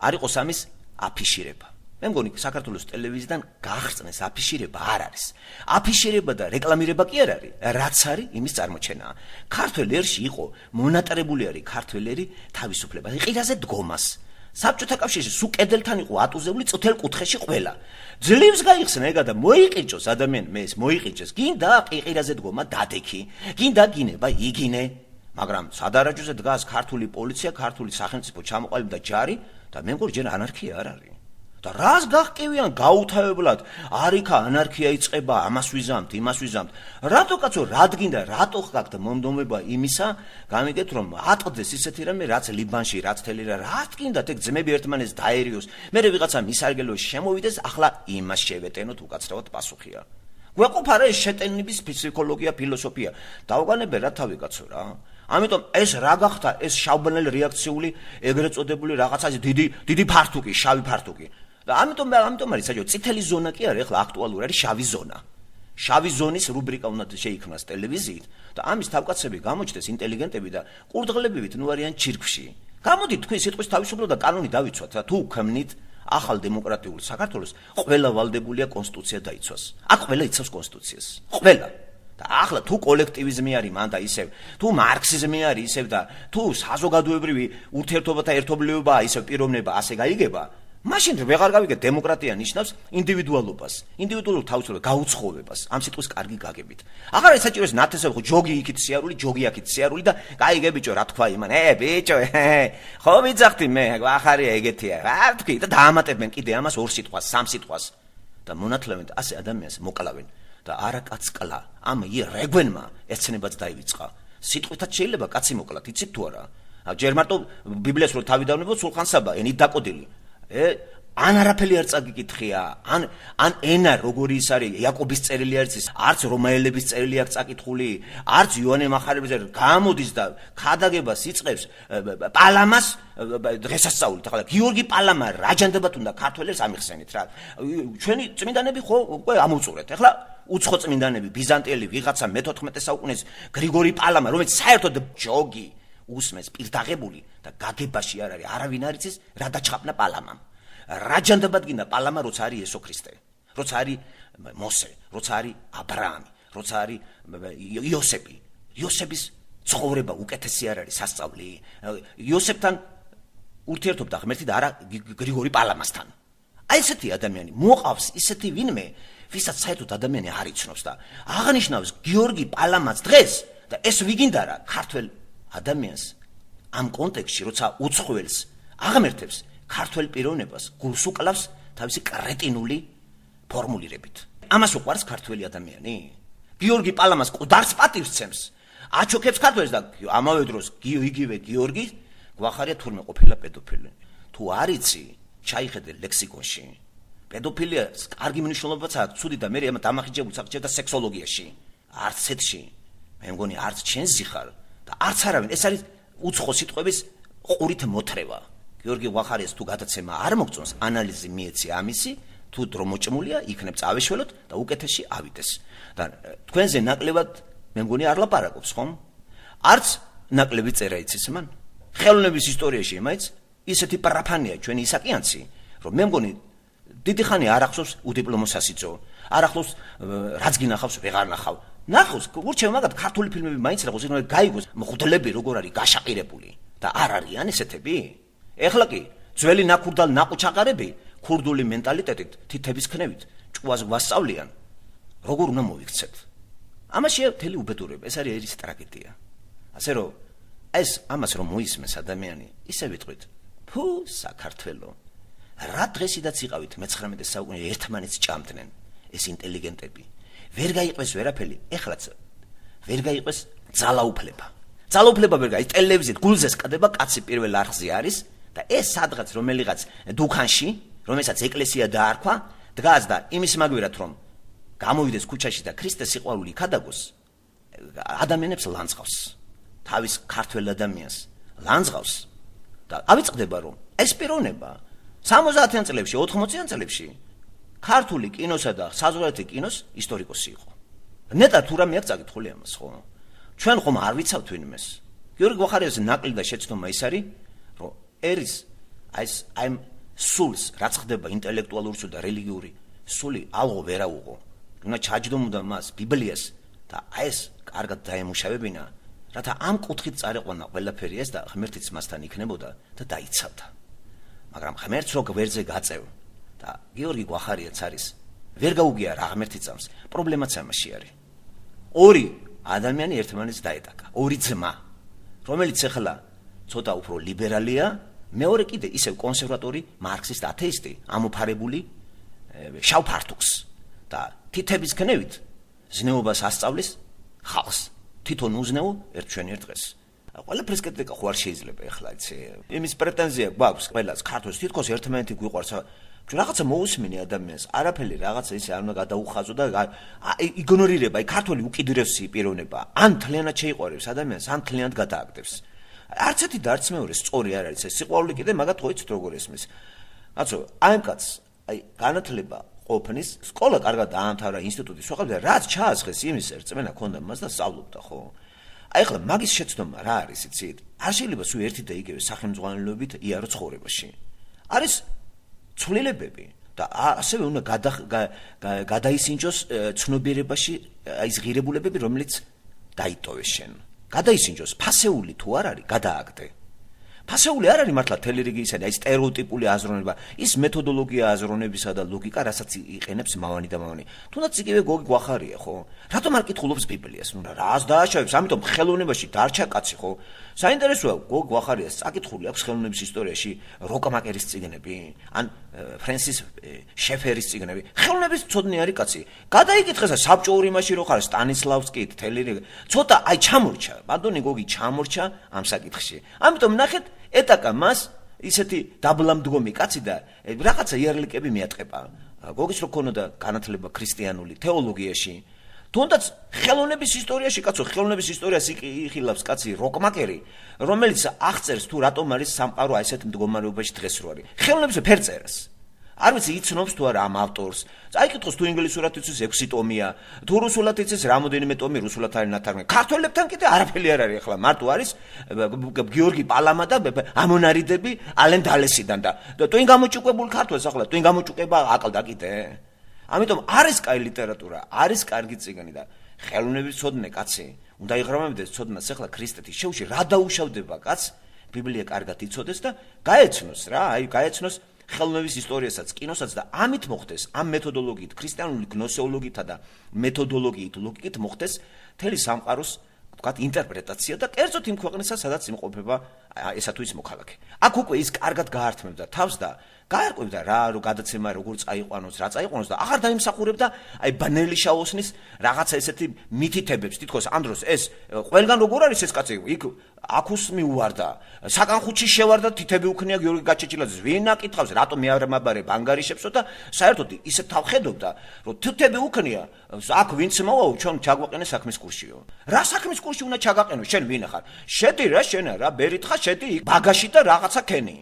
არ იყოს ამის აფიშირება მე მგონი საქართველოს ტელევიზიიდან გახსნეს აფიშირება არ არის აფიშირება და რეკლამირება კი არ არის რაც არის იმის წარმოჩენაა ქართველ ერში იყო მონატრებული არის ქართველერი თავისუფლება იყირაზე დგომას საბჭოთა კავშირში სულ კედელთან იყო ატუზებული წითელ კუთხეში ყველა ძლივს გაიხსნა ეგა და მოიყიჭოს ადამიანი მე ეს მოიყიჭეს გინდა იყირაზე დგომა დადექი გინდა გინება იგინე მაგრამ სადარაჯოზე დგას ქართული პოლიცია ქართული სახელმწიფო ჩამოყალიბდა და ჯარი და მე მგონი ჯერ ანარქია არ არის და რას გახკივიან გაუთავებლად არიქა ანარქია იწყება ამას ვიზამთ იმას ვიზამთ რატო კაცო რადგინდა რატო ხგაქვთ მომდომება იმისა გამიგეთ რომ ატყდეს ისეთი რამე რაც ლიბანში რაც თელი რაც გინდათ ეგ ძმები ერთმანეთს დაერიოს მე ვიღაცა მისარგებლოს შემოვიდეს ახლა იმას შევეტენოთ უკაცრავად პასუხია გვეყოფა რა ეს შეტენების ფსიქოლოგია ფილოსოფია დავგანებე რა თავი კაცო რა ამიტომ ეს რა გახდა ეს შავბნელი რეაქციული ეგრეთ წოდებული რაღაცა დიდი ფართუკი, შავი ფართუკი. და ამიტომ არის საჭირო წითელი ზონა კი არა, ეხლა აქტუალური არის შავი ზონა. შავი ზონის რუბრიკა უნდა შეიქმნას ტელევიზიით და ამის თავკაცები გამოჩნდეს ინტელიგენტები და ყურდღლებივით ნუ არიან ჩირქში. გამოდით თქვენ სიტყვის თავისუფლება და კანონი დავიცვათ და თუ ქმნით ახალ დემოკრატიულ საქართველოს ყველა ვალდებულია კონსტიტუცია დაიცვას. აქ ყველა იცავს კონსტიტუციას. ყველა. და ახლა თუ კოლექტივიზმი არის მან და ისევ, თუ მარქსიზმი არის ისევ და თუ საზოგადოებრივი ურთიერთობათა ერთობლიობაა ისევ პიროვნება ასე გაიგება, მაშინ ვეღარ გავიგეთ დემოკრატია ნიშნავს ინდივიდუალობას, ინდივიდუალურ თავისუფლებას, გაუცხოვებას, ამ სიტყვის კარგი გაგებით. აღარ არის საჭირო ეს ნათესავი ხო ჯოგი იქით სიარული, ჯოგი აქით სიარული და გაიგე ბიჭო რა თქვა იმან, ბიჭო, ხო ვიძახთი მე, ახარია ეგეთია. რა თქვი და დაამატებენ კიდე ამას ორ სიტყვას, სამ სიტყვას და მონათლევენ ასე ადამიანს მოკლავენ და არა კაც კლა. ამ რეგვენმა ეცნებაც დაივიწყა. სიტყვითაც შეიძლება კაცი მოკლათ, იცით თუ არა? ჯერ მარტო ბიბლიას რო თავი დავნებოთ სულხან-საბა, ენით დაკოდილი. ან არაფერი არ წაგიკითხია, ან ენა როგორი ის არის, იაკობის წერილი არის ის, არც რომაელების წერილი აქვს წაკითხული, არც იოანე მახარებლის გამოდის და ქადაგებას იწყებს პალამას დღესასწაულით. ახლა გიორგი პალამა რა ჯანდაბათ უნდა ქართველებს ამიხსენით რა. ჩვენი წმინდანები ხო უკვე ამოვწურეთ. ახლა უცხო წმინდანები, ბიზანტიელი ვიღაცა მე-14 საუკუნის გრიგორი პალამა, რომელიც საერთოდ ჯოგი უსმეს პირდაღებული და გაგებაში არ არის არავინ არ იცის რა დაჩხაპნა პალამამ. რა ჯანდაბად გინდა პალამა როცა არის იესო ქრისტე, როცა არის მოსე, როცა არის აბრაამი, როცა არის იოსები. იოსების ცხოვრება უკეთესი არ არის სასწავლი. იოსებთან ურთიერთობდა ღმერთი და არა გრიგორი პალამასთან. აი ესეთი ადამიანი მოყავს ისეთი ვინმე, ვისაც საერთოდ ადამიანი არ იცნობს და აღნიშნავს გიორგი პალამას დღეს და ეს ვიგინდა რა ქართველ ადამიანს ამ კონტექსტში როცა უცხოელს აღმერთებს ქართველ პიროვნებას გულს უკლავს თავისი კრეტინული ფორმულირებით. ამას უყვარს ქართველი ადამიანი? გიორგი პალამას ყდარს პატივს ცემს, აჩოქებს ქართველს და ამავე დროს იგივე გიორგი გვახარია თურმე ყოფილა პედოფილი. თუ არ იცი, ჩაიხედე ლექსიკონში. პედოფილიას კარგი მნიშვნელობაც აქვს, ცუდი და მე ამ დამახინჯებულ საქმეში სექსოლოგიაში. არც ეთში, მე მგონი არც ჩენს ზიხარ და არც არავინ, ეს არის უცხო სიტყვების ყურით მოთრევა. გიორგი ვახარიას თუ გადაცემა არ მოგწონს, ანალიზი მიეცი ამისი, თუ დრო მოჭმულია, იქნებ წავეშველოთ და უკეთესში ავიდეს. და თქვენზე ნაკლებად მე მგონი არ ლაპარაკობს, ხომ? არც ნაკლები წერა იცის მან. ხელოვნების ისტორიაში მაინც ისეთი პარაფანია ჩვენი ისაკიანცი, რომ მე მგონი დიდი ხანი არ ახსოვს უდიპლომო სასიძო, არ ახსოვს რაც გინახავს ვეღარ ნახავ. ნახოს, ურჩევ მაგათ ქართული ფილმები მაინც რაღაც იქნება გაიგოს, მღვდლები როგორ არის გაშაყირებული და არ არიან ესეთები? ეხლა კი ძველი ნაკურდალ ნაყუჩაყარები ქურდული მენტალიტეტით, თითების ქნევით, ჭკუას გვასწავლიან, როგორ უნდა მოვიქცეთ. ამაშია მთელი უბედურება, ეს არის ერის ტრაგედია. ასე რომ ეს ამას რომ მოისმეს ადამიანი, ისე ვიტყვით, ფუ საქართველო, რა დღესიდაც იყავით მე-19 საუკუნეში ერთმანეთს ჭამდნენ ეს ინტელიგენტები. ვერ გაიყვეს ვერაფერი, ეხლაც ვერ გაიყვეს ძალაუფლება. ძალაუფლება ვერ გაიყვეს, ტელევიზიით გულზეს ყდება კაცი პირველ არხზე არის და ეს სადღაც რომელიღაც დუქანში, რომელსაც ეკლესია დაარქვა, დგას და იმის მაგვირად რომ გამოვიდეს ქუჩაში და ქრისტეს სიყვარული ქადაგოს, ადამიანებს ლანძღავს. თავის ქართველ ადამიანს ლანძღავს და ავიწყდება რომ ეს პიროვნება 70-იან წლებში, 80-იან წლებში ქართული კინოსა და საზღვარგარეთ კინოს ისტორიკოსი იყო. ნეტარ თუ რამე აქვს წაკითხული ამას, ხო? ჩვენ ხომ არ ვიცავთ ვინმეს. გიორგი ვახარიას ნაკლი და შეცდომა ის არის, რომ ერის აი სულს რაც ხდება ინტელექტუალური და რელიგიური სული ალღო ვერაუღო. უნდა ჩაჯდომოდა მას ბიბლიას და აი ეს კარგად დაემუშავებინა, რათა ამ კუთხით წარეყვანა ყველაფერი ეს და ღმერთიც მასთან იქნებოდა და დაიცავდა. მაგრამ ღმერთს რო გვერდზე გაწევ და გიორგი გვახარიაც არის ვერ გაუგია რა ღმერთი წამს, პრობლემაც ამაში არის. ორი ადამიანი ერთმანეთს დაეტაკა, ორი ძმა, რომელიც ახლა ცოტა უფრო ლიბერალია, მეორე კიდე ისევ კონსერვატორი, მარქსისტ, ათეისტი, ამოფარებული შავ ფართუქს და თითების ქნევით ზნეობას ასწავლის ხალხს. თვითონ უზნეო ერთ ჩვენ ერთ დღეს. ყველაფერს კეთდება ხო არ შეიძლება ახლა იცი. იმის პრეტენზია გვაქვს ყველას ქართულს თითქოს ერთმანეთი გვიყვარს რაღაცა მოусმინე ადამიანს, არაფერი რაღაცა ისე არ უნდა გადაუხაზო და იგნორირება, ქართველი უკიდურესი პიროვნება, ან თლიანად შეიყვარებს ადამიანს, ან თლიანად გადააგდებს. არც ერთი და არც მეორე სწორი არ არის ეს სიყვარული კიდე მაგათ ხო იცით როგორ ესმის. კაცო, აი ამ კაცს, აი განათლება ყოფნის, სკოლა კარგად დაამთავრა, ინსტიტუტი სწავლობდა, რაც ჩაასხეს იმის რწმენა ქონდა მას და სწავლობდა ხო. აი ახლა მაგის შეცდომა რა არის, იცით? არ შეიძლება სულ ერთი და იგივე სახელმძღვანელოებით იარო ცხოვრებაში. არის ცვლილებები და ასევე უნდა გადაისინჯოს ცნობიერებაში აი ეს ღირებულებები, რომელიც დაიტოვეს შენ. გადაისინჯოს ფასეული თუ არ არის, გადააგდე. ფასეული არ არის მართლა თელი რიგი ისეთი, აი სტერეოტიპული აზროვნება, ის მეთოდოლოგია აზროვნებისა და ლოგიკა, რასაც იყენებს მავანი და მავანი. თუნდაც იგივე გოგი გვახარია, ხო? რატომ არ კითხულობს ბიბლიას? ნუ რას დააშავებს? ამიტომ ხელოვნებაში დარჩა კაცი, ხო? საინტერესოა გოგი გვახარიას წაკითხული აქვს ხელოვნების ისტორიაში როკამაკერის წიგნები, ან ფრენსის შეფერის წიგნები. ხელოვნების მცოდნე არის კაცი. გადაიკითხეს საბჭოური იმაში რო ხარ სტანისლავსკი, თელი რიგი. ცოტა აი ჩამორჩა, ბატონი გოგი ჩამორჩა ამ საკითხში. ამიტომ ნახეთ ეტაკა მას ისეთი დაბლამდგომი კაცი და რაღაცა იარლიკები მიატყება. გოგის რო ქონოდა განათლება ქრისტიანული თეოლოგიაში, თუნდაც ხელოვნების ისტორიაში, კაცო, ხელოვნების ისტორიას იხილავს კაცი როკმაკერი, რომელიც აღწერს თუ რატომ არის სამყარო ასეთ მდგომარეობაში დღეს რო არის. ხელოვნების ფერწერას. არ ვიცი იცნობს თუ არა ამ ავტორს. წაიკითხოს თუ ინგლისურად იცის 6 ტომია, თუ რუსულად იცის რამოდენიმე ტომი რუსულად არის ნათარგმნი. ქართველებთან კიდე არაფერი არ არის ახლა, მარტო არის გიორგი პალამა და ამონარიდები ალენ დალესიდან და ტვინ გამოჭუკვებული ქართველს ახლა ტვინ გამოჭუკვება აკლდა კიდე. ამიტომ არის კაი ლიტერატურა, არის კარგი წიგნი და ხელოვნების ცოდნე კაცი. უნდა იღრმავდეს ცოდნას ახლა ქრისტეთის შეუში რა დაუშავდება კაც, ბიბლია კარგად იცოდეს და გაეცნოს რა, აი გაეცნოს ხელოვნების ისტორიასაც, კინოსაც და ამით მოხდეს, ამ მეთოდოლოგიით, ქრისტიანული გნოსეოლოგითა და მეთოდოლოგიით, ლოგიკით მოხდეს მთელი სამყაროს, ვთქვათ, ინტერპრეტაცია და კერძოდ იმ ქვეყნისა, სადაც იმყოფება ესა თუ ის მოქალაქე. აქ უკვე ის კარგად გაართმევდა თავს და გაერკვევდა რა, რომ გადაცემა როგორ წაიყვანოს, რა წაიყვანოს და აღარ დაიმსახურებდა აი ბანელი შაოსნის რაღაცა ესეთი მითითებებს, თითქოს ამ დროს ეს ყველგან როგორ არის ეს კაცი, იქ აქუს მიუვარდა, საკანხუთში შევარდა, თითები უქნია გიორგი გაჩეჩილაძეს, ვინ აკითხავს, რატომ მე არ მაბარებ ანგარიშებსო და საერთოდ ისე თავხედობდა, რომ თითები უქნია, აქ ვინც მოვაო, ჩვენ ჩაგვაყენე საქმის კურსიო. რა საქმის კურსი უნდა ჩაგაყენო, შენ ვინ ახარ? შედი რა შენ რა, ბერით ხარ, შედი ბაგაში და რაღაცა ქენი.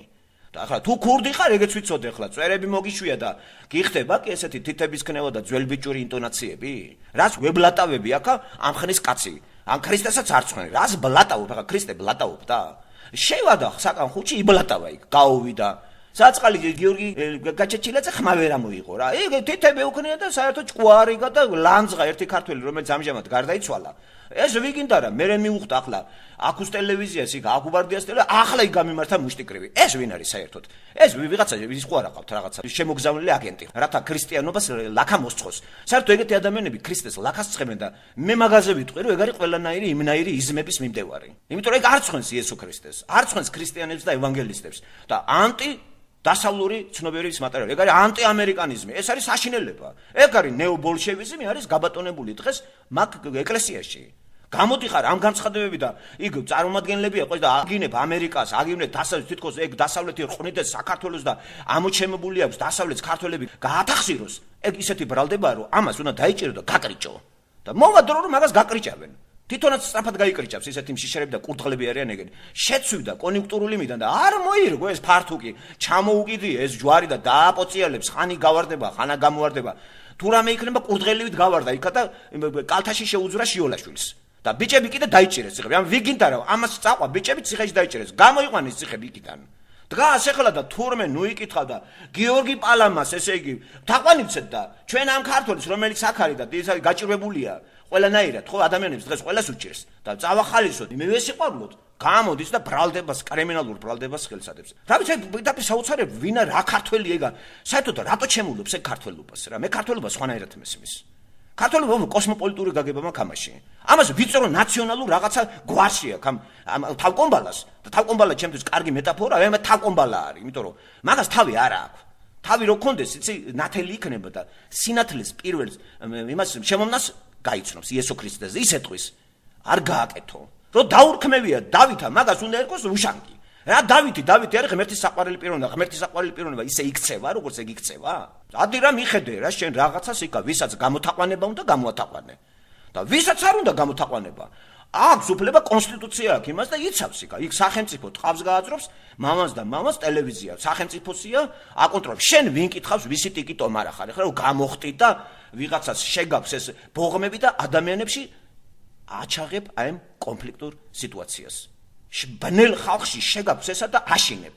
და ახლა თუ ქურდი ხარ, ეგეც ვიცოდე ახლა, წვერები მოგიშვია და გიხდება კი ესეთი თითების ქნევა და ძველბიჭური ინტონაციები? რას ვებლატავები აქა ამ ხნის კაცი? ან ქრისტესაც არ ცხვენ, რას ბლატავობ, ახლა ქრისტე ბლატავობდა? შევადა საკანხუთში იბლატავა იქ, გაუვიდა. საწყალი გიორგი გაჩეჩილაძე ხმა ვერ ამოიღო რა. ეგ თითები უქნია და საერთოდ ჭკვარიგა და ლანძღა ერთი ქართველი, რომელიც ამჟამად გარდაიცვალა. ეს ვიგინდა რა, მე მიუხვდა ახლა აქუს ტელევიზიას იქ აკუბარდიას ტელე, ახლა იქ გამიმართა მუშტიკრივი. ეს ვინ არის საერთოდ? ეს ვიღაცა ის ყო არ აყავთ რაღაცა შემოგზავნილი აგენტი, რათა ქრისტიანობას ლაქა მოსწყოს. საერთოდ ეგეთი ადამიანები ქრისტეს ლაქას ცხებენ და მე მაგაზე ვიტყვი, რომ ეგ არის ყველანაირი იმნაირი იზმების მიმდევარი. იმიტომ რომ ეგ არ ცხენს იესო ქრისტეს, არ ცხენს ქრისტიანებს და ევანგელისტებს და დასავლური ცნობიერების მატერიალი. ეგ არის ანტიამერიკანიზმი, ეს არის საშინელება. ეგ არის ნეობოლშევიზმი, არის გაბატონებული დღეს მაგ ეკლესიაში. გამოდიხარ ამ განცხადებები და იქ წარმომადგენლებია ყოს და აგინებ ამერიკას, აგინებ დასავლეთს, თითქოს ეგ დასავლეთი რყნიდეს საქართველოს და ამოჩემებული აქვს დასავლეთს ქართველები გაათახსიროს. ეგ ისეთი ბრალდება, რომ ამას უნდა დაიჭირო და გაკრიჭო. და მოვა დრო რომ მაგას გაკრიჭავენ. თვითონაც სწრაფად გაიკრიჭავს ესეთი მშიშერები და კურდღლები არიან ეგენი. შეცვიდა კონიუნქტურული მიდან და არ მოირგო ეს ფართუკი, ჩამოუკიდი ეს ჯვარი და დააპოციალებს, ხანი გავარდება, ხანა გამოვარდება. თუ რამე იქნება კურდღელივით გავარდა იქა და კალთაში შეუძვრა შიოლაშვილს. და ბიჭები კიდე დაიჭირეს ციხეში. ამ ვიგინდა რა, ამას წაყვა ბიჭები ციხეში დაიჭირეს. გამოიყვანეს ციხები იქიდან. დგას ახლა და თურმე ნუ იკითხავ და გიორგი პალამას ესე იგი თაყვანიცეთ და ჩვენ ამ ქართველს რომელიც აქ არის და ის გაჭირვებულია ყველანაირად ხო ადამიანებს დღეს ყველას უჭერს და წავახალისოთ მე ვესიყვარულოთ გამოდის და ბრალდებას კრიმინალურ ბრალდებას ხელსადებს. რა ვიცი და საოცარი ვინა რა ქართველი ეგა საერთოდ რატო ჩემულობს ეგ ქართველობას რა მე ქართველობა სხვანაირად მესმის. ქართველობა კოსმოპოლიტური გაგება მაქვს ამაში. ამას ვიწრო ნაციონალურ რაღაცა გვარში აქვს ამ თავკომბალას და თავკომბალა ჩემთვის კარგი მეტაფორაა, მე თავკომბალა არის, იმიტომ რომ მაგას თავი არ აქვს. თავი რო კონდეს, იცი, ნათელი იქნება და სინათლის პირველს იმას შემომნას გაიცნობს იესო ქრისტეზე, ისე ტყვის. არ გააკეთო. რომ დაურქმევია დავითა, მაგას უნდა ერქოს უშანგი. რა დავითი არის ღმერთის საყვარელი პიროვნება, ღმერთის საყვარელი პიროვნება ისე იქცევა, როგორც ეგ იქცევა? ადი რა მიხედე რა შენ რაღაცას იქა, ვისაც გამოთაყვანება უნდა გამოათაყვანე. და ვისაც არ უნდა გამოთაყვანება. აქვს უფლება კონსტიტუცია აქვს იმას და იცავს იქა. იქ სახელმწიფო ტყავს გააძრობს, მამას და მამას ტელევიზია, სახელმწიფოსია, აკონტროლებს. შენ ვინ კითხავს, ვისი ტიკიტომ არა ხარ, ახლა რომ გამოხტი და ვიღაცას შეგავს ეს ბოღმები და ადამიანებში აჩაღებ აი ამ კონფლიქტურ სიტუაციას. ბნელ ხალხში შეგავს ესა და აშინებ.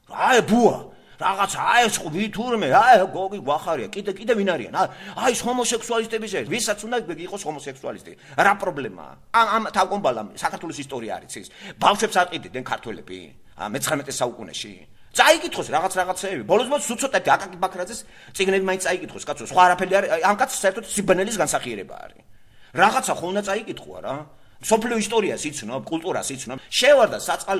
აი ბუა, რაღაცა აი ეს თურმე, აი გოგი გვახარია, კიდე ვინ არიან? აი ეს ჰომოსექსუალისტების ეს, ვისაც უნდა იყოს ჰომოსექსუალისტი. რა პრობლემაა? ამ თავკომბალამ საქართველოს ისტორია არის ის. ბავშვებს აკიდდნენ ქართველები 19 საუკუნეში. წაიკითხოს რაღაცეები. ბოლოს სუცოტეთი აკაკი ბაქრაძეს წიგნები მაინც წაიკითხოს, კაცო, სხვა არაფერი არის. ამ კაცს საერთოდ სიბნელის განსახიერება არის. რაღაცა ხოლმე წაიკითხვა რა. სოფლიო ისტორიას იცნობ, კულტურას იცნობ. შევარდა საწყალ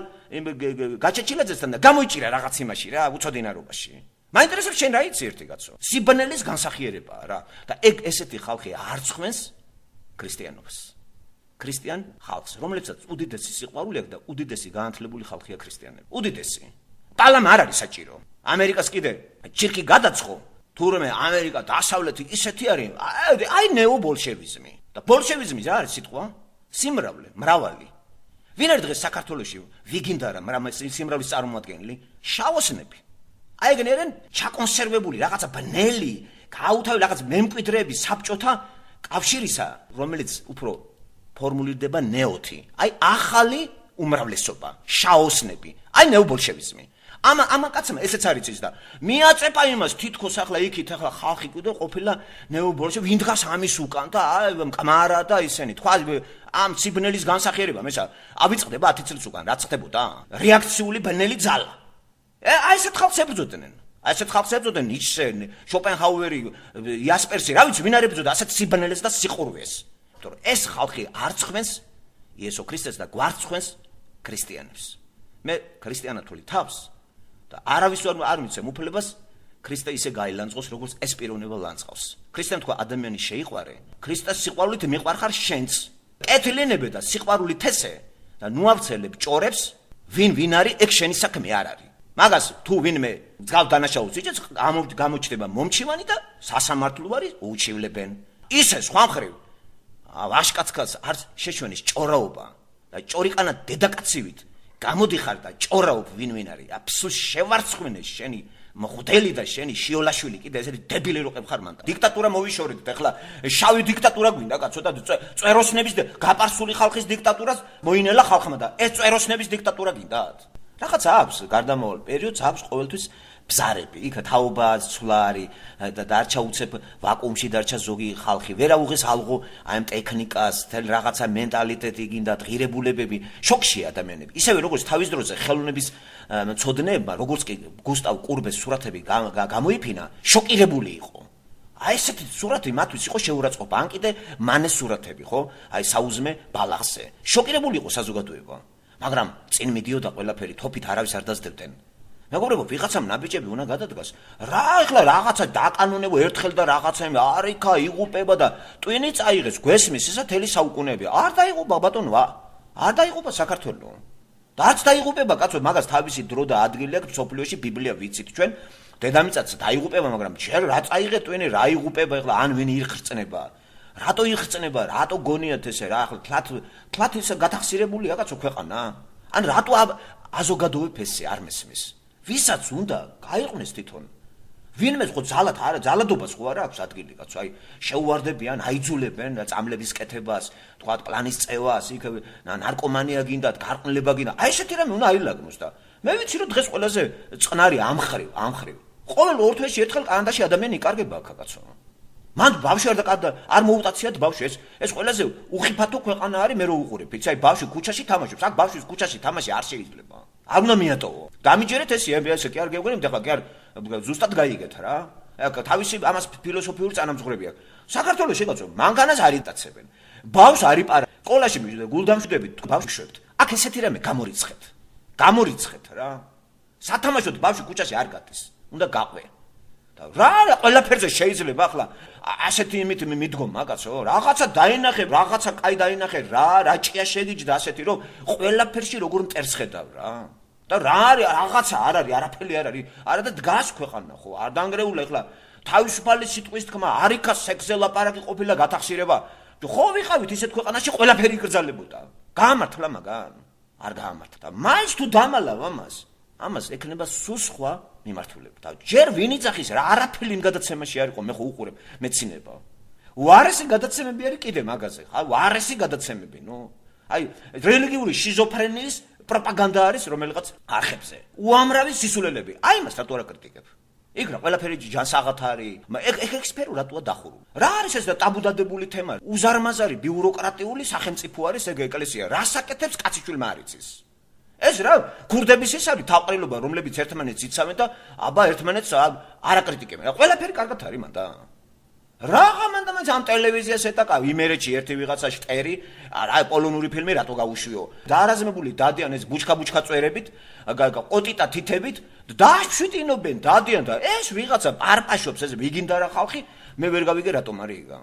გაჩეჩილაძესთან და გამოიჭირა რაღაც იმაში რა, უცოდინარობაში. მაინტერესებს შენ რა იცი ერთი კაცო? სიბნელის განსახიერებაა რა. და ეგ ესეთი ხალხი არ ცხვენს ქრისტიანობას. ქრისტიან ხალხს, რომლებსაც უდიდესი სიყვარული აქვს და უდიდესი განათლებული ხალხია ქრისტიანები. უდიდესი. პალამ არ არის საჭირო. ამერიკას კიდე ჩირკი გადაცხო. თურმე ამერიკა დასავლეთი ისეთი არის, აი ნეობოლშევიზმი. და ბოლშევიზმი რა არის სიტყვა? სიმრავლე, მრავალი. ვინ არის დღეს საქართველოში ვიგინდა რა სიმრავლის წარმომადგენელი? შავოსნები. აი ეგნი არიან ჩაკონსერვებული რაღაცა ბნელი, გაუთავი რაღაც მემკვიდრეები საბჭოთა კავშირისა, რომელიც უფრო ფორმულირდება ნეოთი. აი ახალი უმრავლესობა, შავოსნები. აი ნეობოლშევიზმი. ამ კაცმა ესეც არის ის და მიაწეპა იმას თითქოს ახლა იქით ახლა ხალხი კიდე ყოფილა ნეობოლშევი ვინ დღას ამის უკან და აი მყმარა და ისენი თქვა ამ სიბნელის განსახიერება მესა ავიწყდება 10 წელს უკან რაც ხდებოდა რეაქციული ბნელი ძალა აი ესეთ ხალხს ებრძოდნენ აი ესეთ ხალხს ებრძოდნენ ნიჩე შოპენჰაუერი იასპერსი რა ვიცი ვინ არ ებრძოდა ასეთ სიბნელეს და სიყურვეს იმიტომ რომ ეს ხალხი არ ცხვენს იესო ქრისტეს და გვარცხვენს ქრისტიანებს მე ქრისტიანათული თავს და არავის არ მიცემ უფლებას ქრისტე ისე გაილანძღოს როგორც ეს პიროვნება ლანძღავს. ქრისტემ თქვა ადამიანის შეიყვარე, ქრისტეს სიყვარულით მიყვარხარ შენც. კეთილინებე და სიყვარულით ესე და ნუავცელებ ჭორებს, ვინ არის, ეგ შენი საქმე არ არის. მაგას თუ ვინმე ძგავ დანაშაულს იჭერს, გამოჩნდება მომჩივანი და სასამართლო არის უჩივლებენ. ისე სხვა მხრივ ვაშკაცკაც არ შეშვენის ჭორაობა და ჭორიყანა დედაკაცივით გამოდიხარ და ჭორაობ ვინ არის აფსუს შევარცხვნე შენი მღვდელი და შენი შიოლაშვილი კიდე ესეთი დებილი როყებ ხარ მან დიქტატურა მოვიშორეთ ახლა შავი დიქტატურა გვინდა კაცო და წეროსნების და გაპარსული ხალხის დიქტატურას მოინელა ხალხმა და ეს წეროსნების დიქტატურა გინდათ რაღაცა აქვს გარდამავალ პერიოდს აქვს ყოველთვის ბზარები იქ თაობა ცვლა არის და დარჩა უცებ ვაკუუმში დარჩა ზოგი ხალხი ვერა უღეს ალღო აი ამ ტექნიკას თელ რაღაცა მენტალიტეტი გინდა ღირებულებები შოქშია ადამიანები ისევე როგორც თავის დროზე ხელოვნების მწოდნეებმა როგორც კი გუსტავ კურბეს სურათები გამოიფინა შოკირებული იყო აი ესეთი სურათი მათთვის იყო შეურაცხყოფა ან კიდე მანეს სურათები ხო აი საუზმე ბალახზე შოკირებული იყო საზოგადოება მაგრამ წინ მიდიოდა ყველაფერი თოფით არავის არ დაძდებდნენ მეგობრებო ვიღაცამ ნაბიჯები უნდა გადადგას რა ახლა რაღაცა დაკანონებო ერთხელ და რაღაცა არიქა იღუპება და ტვინი წაიღეს გვესმის ისა თელი საუკუნეები არ დაიღუპა ბატონო არ დაიღუპა საქართველო და არც დაიღუპება კაცო მაგას თავისი დრო და ადგილი აქვს სოფლიოში ბიბლია ვიცით ჩვენ დედამიწაც დაიღუპება მაგრამ ჯერ რა წაიღე ტვინი რა იღუპება ახლა ან ვინ ირხრწნება რატო ირხრწნება რატო გონიათ ესე რა ახლა თლათ ისე გათახსირებულია კაცო ქვეყანა ან რატო აზოგადოებ ესე არ მესმის ვისაც უნდა გაიყვნენ თვითონ ვინმე ხო ძალად არა ძალადობას ხო არ აქვს ადგილი კაცო აი შეუვარდებიან აიძულებენ წამლების კეთებას თქვა პლანის წევას იქ ნარკომანია გინდათ გარყნილება გინდა აი ესეთი რამე უნდა აილაგნოს და მე ვიცი რომ დღეს ყველაზე წყნარი ამხრივ ყოველ ორ თვეში ერთხელ კანადაში ადამიანი იკარგება აქ კაცო მან ბავშვი არ მოუტაციათ ბავშვი ეს ყველაზე უხიფათო ქვეყანა არის მე რო უყურებ იცი აი ბავშვი ქუჩაში თამაშობს აქ ბავშვის ქუჩაში თამაში არ შეიძლება არ უნდა მიატოვო დამიჯერეთ ესე კი არ გეუბნებით ახლა კი არ ზუსტად გაიგეთ რა აქ თავისი ამას ფილოსოფიური წანამძღვრები აქვს საქართველოს შეგაცო მანქანას არ იტაცებენ ბავშვს არ იპარა სკოლაში გულდამშვიდობით ბავშვებთ აქ ესეთი რამე გამორიცხეთ რა სათამაშოდ ბავშვი ქუჩაში არ გადის უნდა გაყვე და რა ყველაფერზე შეიძლება ახლა ასეთი იმით მიდგომა კაცო რაღაცა დაინახე რაღაცა კაი დაინახე რა ჭია შეგიჯდა ასეთი რომ ყველაფერში როგორ მტერს ხედავ რა და რა არის რაღაცა არ არის, არაფერი არ არის. არა და დგას ქვეყანა ხო? არ დაანგრეულა ეხლა თავისუფალი სიტყვის თქმა, არიქა სექსზე ლაპარაკი ყოფილა გათახსირება. ხო ვიყავით ისეთ ქვეყანაში ყველაფერი იგრძალებოდა. გაამართლა მაგან? არ გაამართლა. მაინც თუ დამალავ ამას ექნება სულ სხვა მიმართულება. და ჯერ ვინ იცახის რა არაფერი იმ გადაცემაში არ იყო, მე ხო უყურებ მეცინება. უარესი გადაცემები არის კიდე მაგაზე. ხა უარესი გადაცემები, აი რელიგიური შიზოფრენიის პროპაგანდა არის რომელიღაც არხებზე. უამრავი სისულელები. აი მას რატო არ აკრიტიკებ? იქ რა ყველაფერი ჯანსაღად არის. ეგ ექსპერტ რატოა დახურული? რა არის ეს ტაბუდადებული თემა? უზარმაზარი ბიუროკრატიული სახელმწიფო არის ეგ ეკლესია. რას აკეთებს კაციშვილმა არ იცის? ეს რა ქურდების ის არის თავყრილობა რომლებიც ერთმანეთს იცავენ და აბა ერთმანეთს არ აკრიტიკებენ. ყველაფერი კარგად არის მან და რაღა მან და მაინც ამ ტელევიზიას ეტაკავ იმერეთში ერთი ვიღაცა შტერი რა პოლონური ფილმი რატო გაუშვიო დაარაზმებული დადიან ეს ბუჩქა წვერებით ყოტიტა თითებით დაშვიტინობენ დადიან და ეს ვიღაცა პარპაშობს ეს ვიგინდა რა ხალხი მე ვერ გავიგე რატომ არის იგა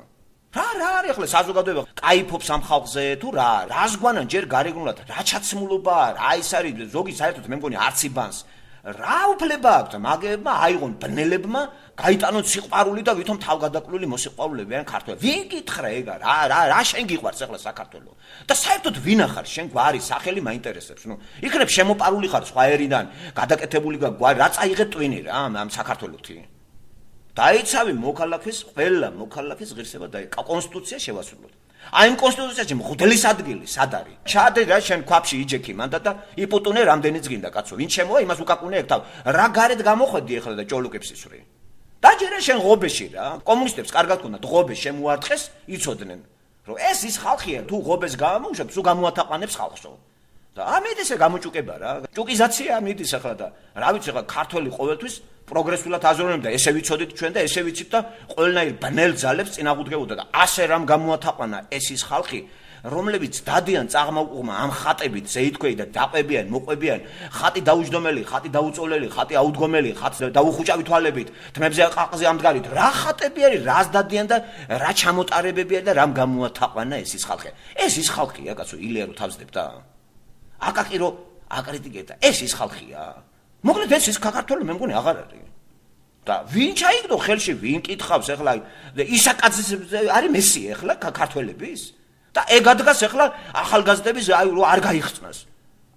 რა არის ახლა საზოგადოება კაიფობს ამ ხალხზე თუ რას გვანან ჯერ გარეგნულად რა ჩაცმულობა რა ის არის ზოგი საერთოდ მე მგონი არც იბანს რა უფლება აქვს მაგებმა აიღონ ბნელებმა გაიტანონ სიყვარული და ვითომ თავგადაკლული მოსიყვარულები არიან ქართველები ვინ გითხრა ეგა რა შენ გიყვარს ახლა საქართველო და საერთოდ ვინ ახარ შენ გვარი სახელი მაინტერესებს იქნებ შემოპარული ხარ სხვა ერიდან გადაკეთებული რა წაიღე ტვინი რა ამ საქართველოთი დაიცავი მოქალაქის ყველა მოქალაქის ღირსება და კონსტიტუცია შევასრულოთ აი იმ კონსტიტუციაში მღვდლის ადგილი სად არის? ჩადე რა შენ ქვაფში იჯექი მანდა და იპუტუნე რამდენიც გინდა კაცო. ვინ შემოა იმას უკაკუნე ეგ თავ. რა გარეთ გამოხედი ახლა და ჭოლუკებს ისვრი. დაჯერე შენ ღობეში რა. კომუნისტებს კარგად ქონდათ ღობეს შემოარტყეს, იცოდნენ რომ ეს ის ხალხია თუ ღობეს გამოუშვებს, თუ გამოათაყვანებს ხალხსო. და ამით ესე გამოჭუკება რა. ჭუკიზაცია ამით ის ახლა და რა ვიცი ახლა ქართველი ყოველთვის პროგრესულად აზროვნებდა, ესე ვიცოდით ჩვენ და ესე ვიცით და ყველანაირ ბნელ ძალებს წინაღუდგებოდა და ასე რამ გამოათაყვანა ეს ის ხალხი, რომლებიც დადიან წაღმაუყმა ამ ხატებით, ზეითქვეი და დაყვებიან, მოყვებიან, ხატი დაუჯდომელი, ხატი დაუწოლელი, ხატი აუდგომელი, ხატი დაუხუჭავი თვალებით, თმებზე ყაყზე ამდგარით, რა ხატები არის, რას დადიან და რა ჩამოტარებები არის და რამ გამოათაყვანა ეს ის ხალხი. ეს ის ხალხია, კაცო, ილია რო თავსდებ და აკაკი რო აკრიტიკებდა, ეს ის ხალხია. მოკლედ ეს ის საქართველო მე მგონი აღარ არის. და ვინ ჩაიგდო ხელში, ვინ კითხავს ახლა ისაკაძის არის მესია ახლა ქართველების? და ეგ ადგას ახლა ახალგაზრდების აი რო არ გაიხსნას.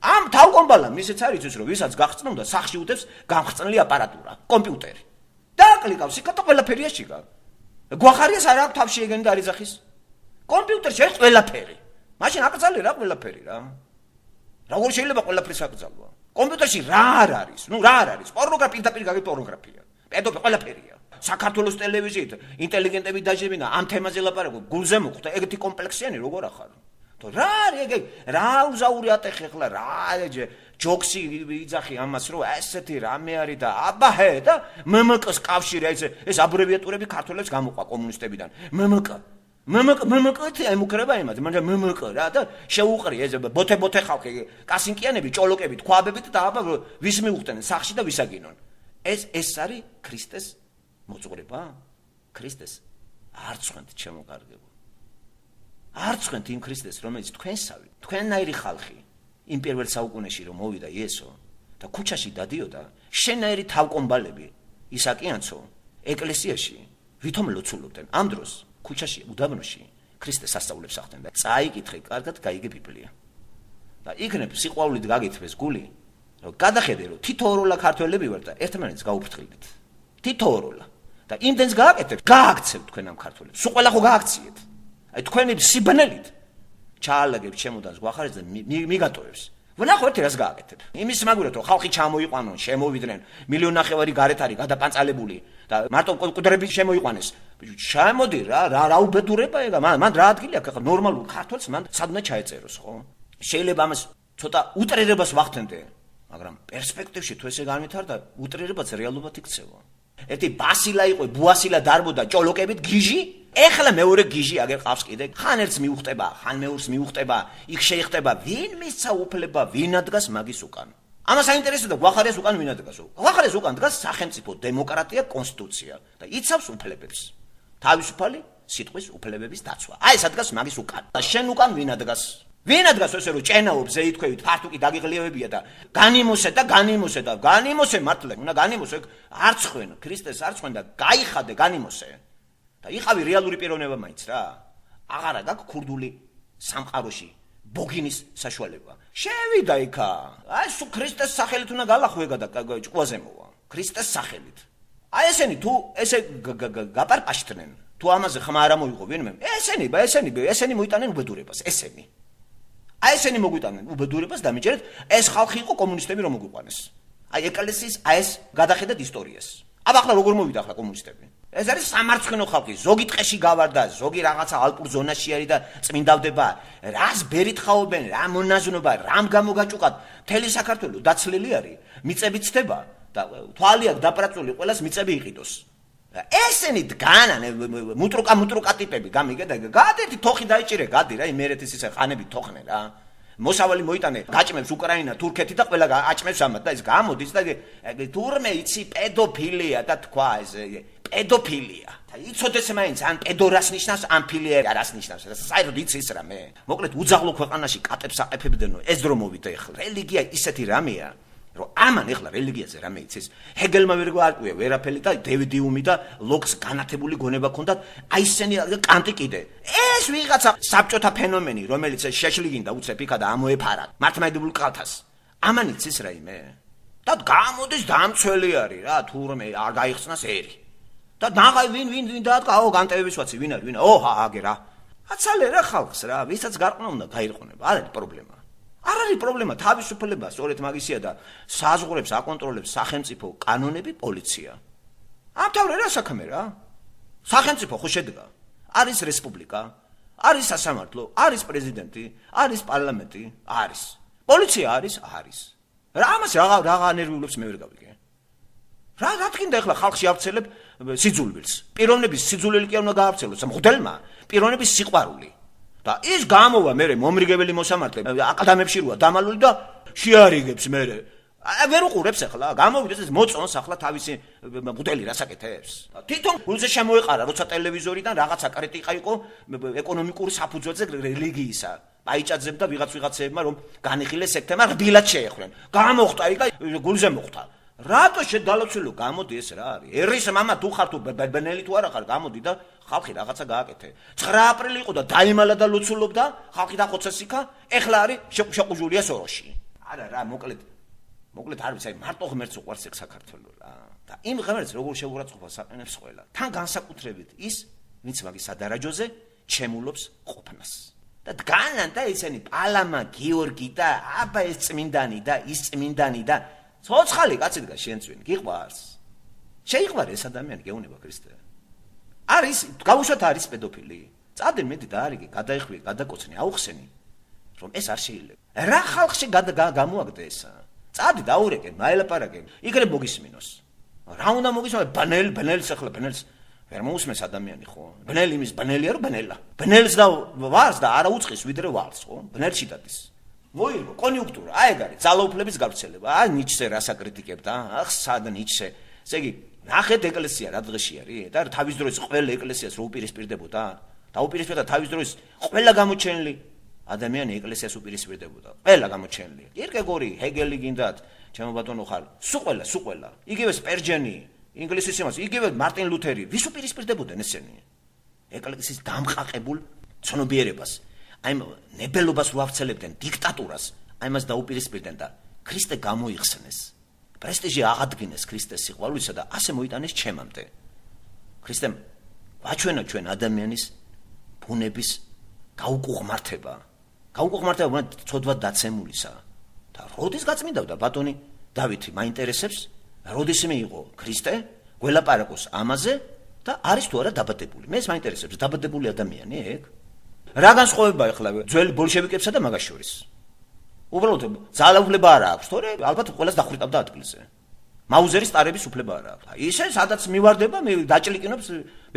ამ თავკომბალამ ისეც არის ის რომ ვისაც გახსნობდა სახში უდევს გამხსნილი აპარატურა, კომპიუტერი. დააკლიკავს იქა და ყველაფერია შიგა. გვახარიას არ აქვს თავში ეგენი და არიზახის. კომპიუტერში არის ყველაფერი. მაშინ აკრძალე რა ყველაფერი რა. როგორ შეიძლება ყველაფერს აკრძალვა? კომპიუტერში რა არ არის? რა არ არის? პორნოგრაფია და პირდაპირ პორნოგრაფია. პედოფილი ყველაფერია. საქართველოს ტელევიზიით ინტელიგენტები დაჟებინა ამ თემაზე ლაპარაკობ. გულზე მოხვდა ეგეთი კომპლექსიანი როგორ ახარ? თუ რა არის ეგ? რა უზაური ატეხი ახლა რა ჯოქსი იძახი ამას რომ ესეთი რამე არის და აბაჰე და მმკ-ს კავშირი ეს აბრევიატურები ქართველებს გამოყვა კომუნისტებიდან. მმკ-ით ემუქრება იმათ, მაგრამ მმკ რა და შეუყრი ეს ბოთე ხალხი, კასინკიანები, ჭოლოკები, თქვაბებით და აბა ვის მიუხვდნენ სახში და ვისაგინონ. ეს არის ქრისტეს მოძღვრება? ქრისტეს არ წვენთ ჩემო კარგებო. არ წვენთ იმ ქრისტეს, რომელიც თქვენსავი, თქვენნაირი ხალხი იმ პირველ საუკუნეში რომ მოვიდა იესო და ქუჩაში დადიოდა, შენნაირი თავკომბალები, ისაკიანცო, ეკლესიაში ვითომ ლოცულობდნენ. ამ დროს ქუჩაში, უდაბნოში ქრისტეს სასწაულებს ახდენ და წაიკითხე, კარგად გაიგე ბიბლია. და იქნებ სიყვარულით გაგითბეს გული, რომ გადახედე რომ თითოეულა ქართველები ვარ და ერთმანეთს გაუფრთხილდით. თითოეულა. და იმდენს გააკეთებ, გააქცევ თქვენ ამ ქართველებს. სულ ყველა ხო გააქციეთ. აი თქვენი სიბნელით ჩაალაგებ ჩემოდანს გვახარეს და მიგატოვებს. ვნახოთ რას გააკეთებ. იმის მაგურად რომ ხალხი ჩამოიყვანონ, შემოვიდნენ, 1.5 მილიონი გარეთ არის გადაპანწალებული და მარტო კუდრები შემოიყვანეს. შემოდი რა უბედურება ეგა? მან რა ადგილი აქვს ახლა ნორმალურ ქართველს მან სადმე ჩაეწეროს, ხო? შეიძლება ამას ცოტა უტრირებას ვახდენდე, მაგრამ პერსპექტივში თუ ესე განვითარდა, უტრირებაც რეალობად იქცევა. ერთი ბასილა იყო, ბუასილა დარბოდა ჭოლოკებით გიჟი, ეხლა მეორე გიჟი აგერ ყავს კიდე. ხან ერთს მიუხტება, ხან მეორეს მიუხტება, იქ შეიხტება, ვინ მისცა უფლება, ვინ ადგას მაგის უკან. ამას აინტერესებდა გვახარეს უკან ვინ ადგასო. გვახარეს უკან დგას სახელმწიფო, დემოკრატია, კონსტიტუცია და იცავს უფლებებს. თავისუფალი სიტყვის უფლებების დაცვა. აი ეს ადგას მაგის უკან. და შენ უკან ვინ ადგას? ვინ ადგას ესე რომ ჭენაობს ზეითქვევით ფართუკი დაგიღლიებებია და განიმოსე მართლა უნდა განიმოსე არც ხვენ ქრისტეს არც ხვენ და გაიხადე განიმოსე და იყავი რეალური პიროვნება მაინც რა აღარა გაქვს ქურდული სამყაროში ბოგინის საშუალება შევიდა იქა აი სულ ქრისტეს სახელით უნდა გალახვეგა და ჭკუაზე მოვა ქრისტეს სახელით აი ესენი თუ ესე გაპარპაშთნენ თუ ამაზე ხმა არ მოიღო ვინმე ესენი მოიტანენ უბედურებას ესენი აი ესენი მოგვიტანენ უბედურებას და მიჭერეთ ეს ხალხი იყო კომუნისტები რომ მოგვიყვანეს აი ეკლესიის აი ეს გადახედეთ ისტორიას აბა ახლა როგორ მოვიდა ახლა კომუნისტები ეს არის სამარცხვინო ხალხი ზოგი ტყეში გავარდა ზოგი რაღაცა ალპურ ზონაში არის და წმინდავდება რას ბერით ხაობენ რა მონაზვნობა რამ გამოგაჭუყათ მთელი საქართველო დაცლილი არის მიწები ცდება და თვალი აქვს დაპრაწული ყველას მიწები იყიდოს ესენი დგანან მუტრუკა ტიპები გამიგე და გადეთი თოხი დაიჭირე გადი რა იმერეთის ისე ხანები თოხნე რა მოსავალი მოიტანე გაჭმებს უკრაინა თურქეთი და ყველა აჭმებს ამათ და ეს გამოდის და თურმე იცი პედოფილია და თქვა ეს პედოფილია და იცოდეს მაინც ან პედორას ნიშნავს ან ფილია რას ნიშნავს საერთოდ იცის რამე მოკლედ უძაღლო ქვეყანაში კატებს აყეფებდნო ეს დრო მოვიდა ეხლა რელიგია ისეთი რამეა რომ ამან ეხლა რელიგიაზე რამე იცის ჰეგელმა ვერ გვარკვია ვერაფერი და დევიდ იუმი და ლოკს განათებული გონება ჰქონდათ აი ესენი კანტი კიდე ეს ვიღაცა საბჭოთა ფენომენი რომელიც შეშლიგინდა უცებ იქა და ამოეფარა მართლმადიდებლურ კალთას ამან იცის რაიმე და გამოდის დამცველი არის რა თურმე არ გაიხსნას ერი და ნაღაი ვინ დაადგაო განტევების ვაცი ვინ არის ოჰა აგე რა აცალე რა ხალხს რა ვისაც გარყნა უნდა გაირყონება არ არის პრობლემა არ არის პრობლემა თავისუფლება სწორედ მაგისია და საზღვრებს აკონტროლებს სახელმწიფო კანონები პოლიცია ამთავრე რა საქმე რა სახელმწიფო ხო შედგა არის რესპუბლიკა არის სასამართლო არის პრეზიდენტი არის პარლამენტი არის პოლიცია არის რა ამას რაღა ნერვიულობს მე ვერ გავიგე რა თქინდა ეხლა ხალხში ავცელებ სიძულვილს პიროვნების სიძულვილი კი არ უნდა გაავრცელოს მღვდელმა პიროვნების სიყვარული და ის გამოვა მე მომრიგებელი მოსამართლე აკადემებში როა დამალული და შეარიგებს მე ვერ უყურებს ახლა გამოვიდეს ეს მოწონს ახლა თავისი მღვდელი რასაკეთებს თვითონ გულზე შემოეყარა როცა ტელევიზორიდან რაღაცა კრიტიკა იყო ეკონომიკური საფუძველზე რელიგიისა აიჭაძებდა ვიღაცებმა რომ განიხილეს სექტემა რბილად შეეხვნენ გამოხტა იქ და გულზე მოხტა რატო შედალოცილო გამოდი ეს რა არის ერის მამა თუ ხარ თუ ბენელი თუ არა ხარ გამოდი და ხალხი რაღაცა გააკეთე 9 აპრილი იყო და დაიმალა და ლოცულობდა ხალხი დახოცეს იქა ეხლა არის შეყუჟულია სოროში არა რა მოკლედ არ ვიცი მარტო ღმერთს უყვარს ეგ საქართველო რა და იმ ღმერთს როგორ შეურაცხყოფას საყენებს ყველა თან განსაკუთრებით ის ვინც მაგის სადარაჯოზე ჩემულობს ყოფნას და დგანან და ესენი პალამა გიორგი და აბა ეს წმინდანი და ის წმინდანი და ცოცხალი კაცი დგას შენწვენ გიყვარს შეიყვარ ეს ადამიანი გეუნება ქრისტე არის გავუშვათ არის პედოფილი წადე მეტი და არიგე გადაიხვიე გადაკოცნე აუხსენი რომ ეს არ შეიძლება რა ხალხში გამოაგდე ესა წადი დაურეკენ მაელაპარაკენ იქნებ მოგისმინოს რა უნდა მოგისმინოს ბნელს ახლა ბნელს ვერ მოусმეს ადამიანი ხო ბნელი იმის ბნელია რომ ბნელს და ვარს და არა უწყის ვიდრე ვარს ხო ბნელში დადის მოირგო კონიუნქტურა აი ეგ არის ძალაუფლების გავრცელება აი ნიჩზე რას აკრიტიკებდა ახ სად ნიჩზე ესე იგი ნახეთ ეკლესია რა დღეში არის და თავის დროის ყველა ეკლესიას რო უპირისპირდებოდა და უპირისპირდა თავის დროის ყველა გამოჩენილი ადამიანი ეკლესიას უპირისპირდებოდა ყველა გამოჩენილი კირკეგორი ჰეგელი გინდათ ჩემო ბატონო ხარ სულ ყველა იგივე სპერჯენი ინგლისის იმას იგივე მარტინ ლუთერი ვის უპირისპირდებოდნენ ესენი ეკლესიის დამყაყებულ ცნობიერებას აი ნებელობას რო ავცელებდნენ დიქტატურას აი მას დაუპირისპირდნენ და ქრისტე გამოიხსნეს პრესტიჟი აღადგინეს ქრისტეს სიყვარულისა და ასე მოიტანეს ჩემამდე ქრისტემ ვაჩვენა ჩვენ ადამიანის ბუნების გაუკუღმართება ცოდვად დაცემულისა და როდის გაწმინდავდა ბატონი დავითი მაინტერესებს როდის მიიღო ქრისტე გველაპარაკოს ამაზე და არის თუ არა დაბადებული მე ეს მაინტერესებს დაბადებული ადამიანი ეგ რა განსხვავება ახლა ძველი ბოლშევიკებსა და მაგას შორის უბრალოდ ძალაუფლება არა აქვს თორე ალბათ ყველას დახვრიტავდა ადგილზე მაუზერის ტარების უფლება არა აქვს ისე სადაც მივარდება მე დაჭლიკინობს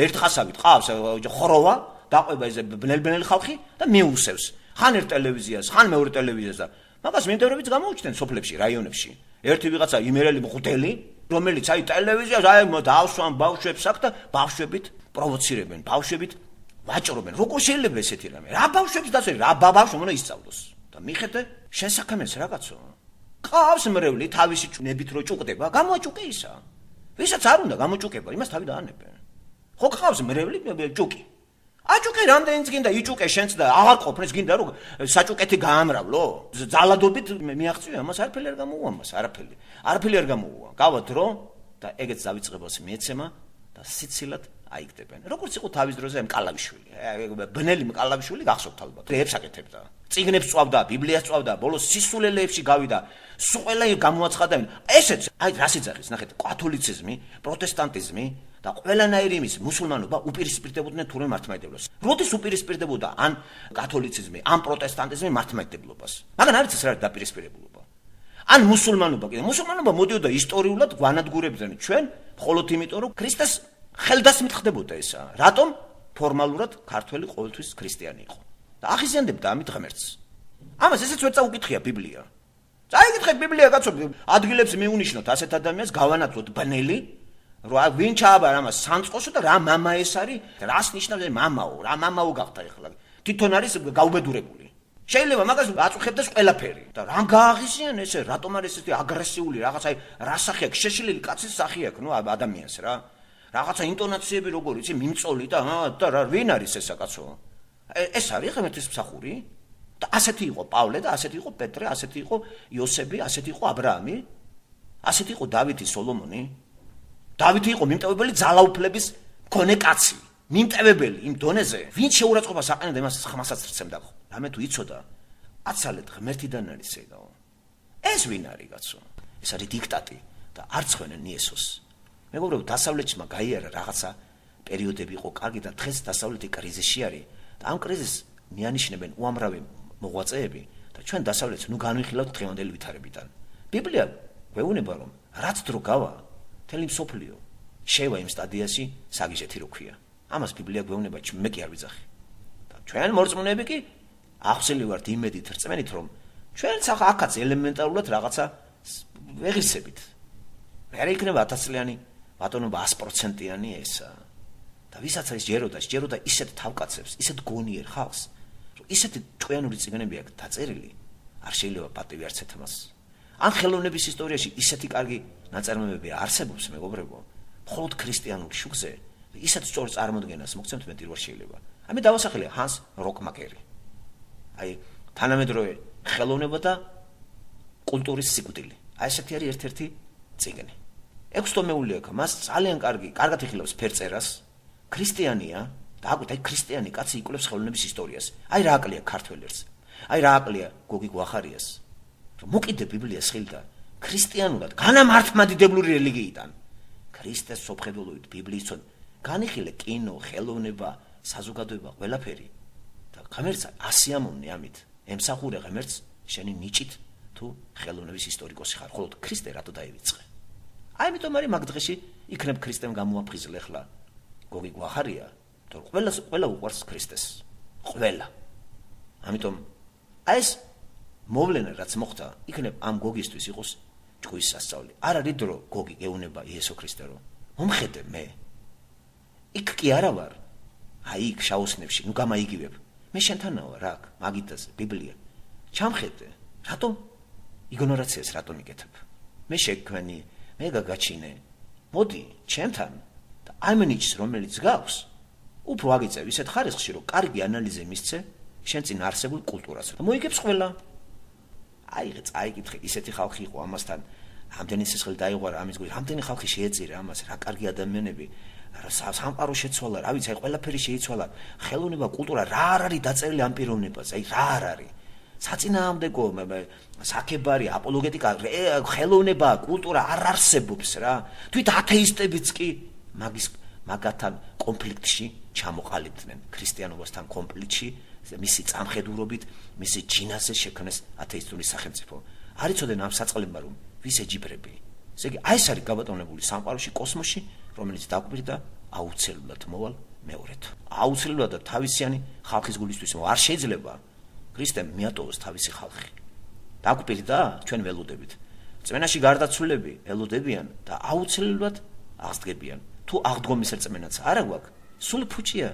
ერთხასავით ყავს ხოროვა დაყვება ეს ბნელ ხალხი და მიუსევს ხან ერთ ტელევიზიას ხან მეორე ტელევიზიას და მაგას მინდორებიც გამოუჩნდნენ სოფლებში რაიონებში ერთი ვიღაცა იმერელი მღვდელი რომელიც აი ტელევიზიას აი დავსვან ბავშვებს აქ და ბავშვებით პროვოცირებენ ბავშვებით ვაჭრობენ. როგორ შეიძლება ესეთი რამე? რა ბავშვებს დასწრე, რა ბავშვი უნდა ისწავლოს? და მიხედე, შენ საქმეს რაღაცო. ყავს მრევლი თავისი ნებით რო ჭუკდება, გამოაჭუკე ისა. ვისაც არ უნდა გამოჭუკება, იმას თავი დაანებენ. ხო ყავს მრევლი ჭუკი. აჭუკე რამდენიც გინდა იჭუკე შენც და აღარ ყოფნეს გინდა რომ საჭუკეთი გაამრავლო? ძალადობით მიაღწევი ამას არაფერი არ გამოუვა მას, არაფერი. არაფერი არ გამოუვა. გავად დრო და ეგეც დავიწყებას მიეცემა და სიცილად აიგდებენ. როგორც იყო თავის დროზე მკალავიშვილი. ბნელი მკალავიშვილი გახსოვთ ალბათ. ებს აკეთებდა. წიგნებს წვავდა, ბიბლიას წვავდა, ბოლოს სისულელეებში გავიდა. სულ ყველა გამოაცხადა. ესეც, აი რას ეძახის, ნახეთ, კათოლიციზმი, პროტესტანტიზმი და ყველანაირი იმის მუსულმანობა უპირისპირდებოდნენ თურმე მართლმადიდებლობას. როდის უპირისპირდებოდა ან კათოლიციზმი, ან პროტესტანტიზმი მართლმადიდებლობას? მაგრამ არ იცის რა არის დაპირისპირებულობა. ან მუსულმანობა კიდე. მუსულმანობა მოდიოდა ისტორიულად გვანადგურებდნენ ჩვენ, მხოლოდ იმიტომ რომ ქრისტეს ხელდასმით ხდებოდა ესა. რატომ? ფორმალურად ქართველი ყოველთვის ქრისტიანი იყო. და ახიზიანდებდა ამით ღმერთს. ამას ესეც ვერ წაუკითხია ბიბლია. წაიკითხე ბიბლია კაცო, ადგილებს მიუნიშნოთ ასეთ ადამიანს, გავანათლოთ ბნელი, რომ ვინ ჩააბარ ამას სამწყოსო და რა მამა ეს არის, რას ნიშნავს მამაო, რა მამაო გახდა ეხლა. თვითონ არის გაუბედურებული. შეიძლება მაგას აწუხებდეს ყველაფერი. და რამ გააღიზიან ესე, რატომ არის ესეთი აგრესიული რაღაც, აი რა სახე აქვს, შეშლილი კაცის სახე აქვს, ნუ ადამიანს რა. რაღაცა ინტონაციები როგორ იცი, მიმწოლი და რა ვინ არის ესა კაცო? ეს არის ღმერთის მსახური? და ასეთი იყო პავლე და ასეთი იყო პეტრე, ასეთი იყო იოსები, ასეთი იყო აბრაამი, ასეთი იყო დავითი, სოლომონი. დავითი იყო მიმტევებელი ძალაუფლების მქონე კაცი, მიმტევებელი იმ დონეზე, ვინ შეურაცხყოფას აყენებდა იმას ხმასაც რცემდა. რამე თუ იცოდა, აცალეთ ღმერთიდან არის ეგაო. ეს ვინ არის კაცო? ეს არის დიქტატი და არ ცხვენენ იესოს. მეგობრებო, დასავლეთში გაიარა რაღაცა პერიოდები იყო კარგი და დღეს დასავლეთი კრიზისში არის და ამ კრიზისს მიანიშნებენ უამრავი მოღვაწეები და ჩვენ დასავლეთს ნუ განვიხილავთ დღევანდელი ვითარებიდან. ბიბლია გვეუბნება რომ რაც დრო გავა, მთელი მსოფლიო შევა იმ სტადიაში საგიჟეთი რო ქვია. ამას ბიბლია გვეუბნება, მე კი არ ვიძახი. და ჩვენ მორწმუნეები კი ახსილი ვართ იმედით რწმენით რომ ჩვენც ახაც ელემენტარულად რაღაცა ვეღირსებით. მე იქნება 1000 წლიანი ბატონობა 100%-იანი ესა. და ვისაც არის ჯეროდა ისეთ თავკაცებს, ისეთ გონიერ ხალხს, რომ ისეთი ჭკვიანური წიგნები აქვს დაწერილი, არ შეიძლება პატივი არც ეთმას. ან ხელოვნების ისტორიაში ისეთი კარგი ნაწარმოებები არსებობს, მეგობრებო, მხოლოდ ქრისტიანულ შუქზე ისეთ სწორ წარმოდგენას მოგცემთ მე ტირვარ შეიძლება. ამი დავასახელია ჰანს როკმაკერი. აი, თანამედროვე ხელოვნება და კულტურის სიკვდილი. აი ესეთი არის ერთ-ერთი წიგნი. 6 ტომეული აქვს, მას ძალიან კარგად იხილავს ფერწერას. ქრისტიანია და აკვირდა აი ქრისტიანი კაცი იკვლევს ხელოვნების ისტორიას. აი რა აკლია ქართველებს. აი რა აკლია გოგი გვახარიას. რომ მოკიდე ბიბლიას ხილდა ქრისტიანულად, განამართლმადიდებლური რელიგიიდან. ქრისტეს სოფხედულობით ბიბლიის წოდებით განიხილე კინო, ხელოვნება, საზოგადოება, ყველაფერი. და ღმერთს ასიამოვნე ამით. ემსახურე ღმერთს შენი ნიჭით თუ ხელოვნების ისტორიკოსი ხარ. ხოლო ქრისტე რატო დაივიწყე? აი ამიტომ არის მაგ დღეში იქნებ ქრისტემ გამოაფხიზლე ხლა. გოგი გვახარია, თორე ყველა უყვარს ქრისტეს. ყველა. ამიტომ აი ეს მოვლენა რაც მოხდა, იქნებ ამ გოგისთვის იყოს ჭკუის სასწაული. არ არის დრო გოგი გეუნება იესო ქრისტე რომ მომხედე მე. იქ კი არა ვარ. აი იქ შაოსნებში, ნუ გამაიგივებ. მე შენთანაა რა, მაგიტაზე ბიბლია. ჩამხედე. რატომ იგნორაციას რატომ იკეთებ? მე შექმენი, მე გაგაჩინე. მოდი, ჩემთან და ამ ნიჭს რომელიც გავს, უფრო აგიწევ ისეთ ხარისხში, რომ კარგი ანალიზი მისცე შენ წინ არსებულ კულტურას. და მოიგებს ყველა. აიკითხე, ისეთი ხალხი იყო ამასთან, ამდენი სისხლი დაიღვარა ამის გვერდით, ამდენი ხალხი შეეწირა ამას, რა კარგი ადამიანები, სამყარო შეცვალა, რა ვიცი, ყველაფერი შეიცვალა, ხელოვნება, კულტურა, რა არ არის დაწერილი ამ პიროვნებაზე, რა არ არის. საწინააღმდეგო საქებარი, აპოლოგეტიკა, ხელოვნება, კულტურა არ არსებობს რა. თვით ათეისტებიც კი მაგათთან კონფლიქტში ჩამოყალიბდნენ, ქრისტიანობასთან კონფლიქტში, მისი წამხედურობით, მისი ჯინაზე შექმნეს ათეისტური სახელმწიფო. არ იცოდნენ ამ საწყლებმა რომ ვის ეჯიბრები. ესე იგი, აი ეს არის გაბატონებული სამყაროში, კოსმოსში, რომელიც დაგვირდა აუცილებლად მოვალ მეორედ. აუცილებლად და თავისიანი ხალხის გულისთვის არ შეიძლება ქრისტემ მიატოვოს თავისი ხალხი. დაგვირდა ჩვენ ველოდებით. წმენაში გარდაცვლილები ელოდებიან და აუცილებლად აღსდგებიან. თუ აღდგომის რწმენაც არ აქვს, სულ ფუჭია.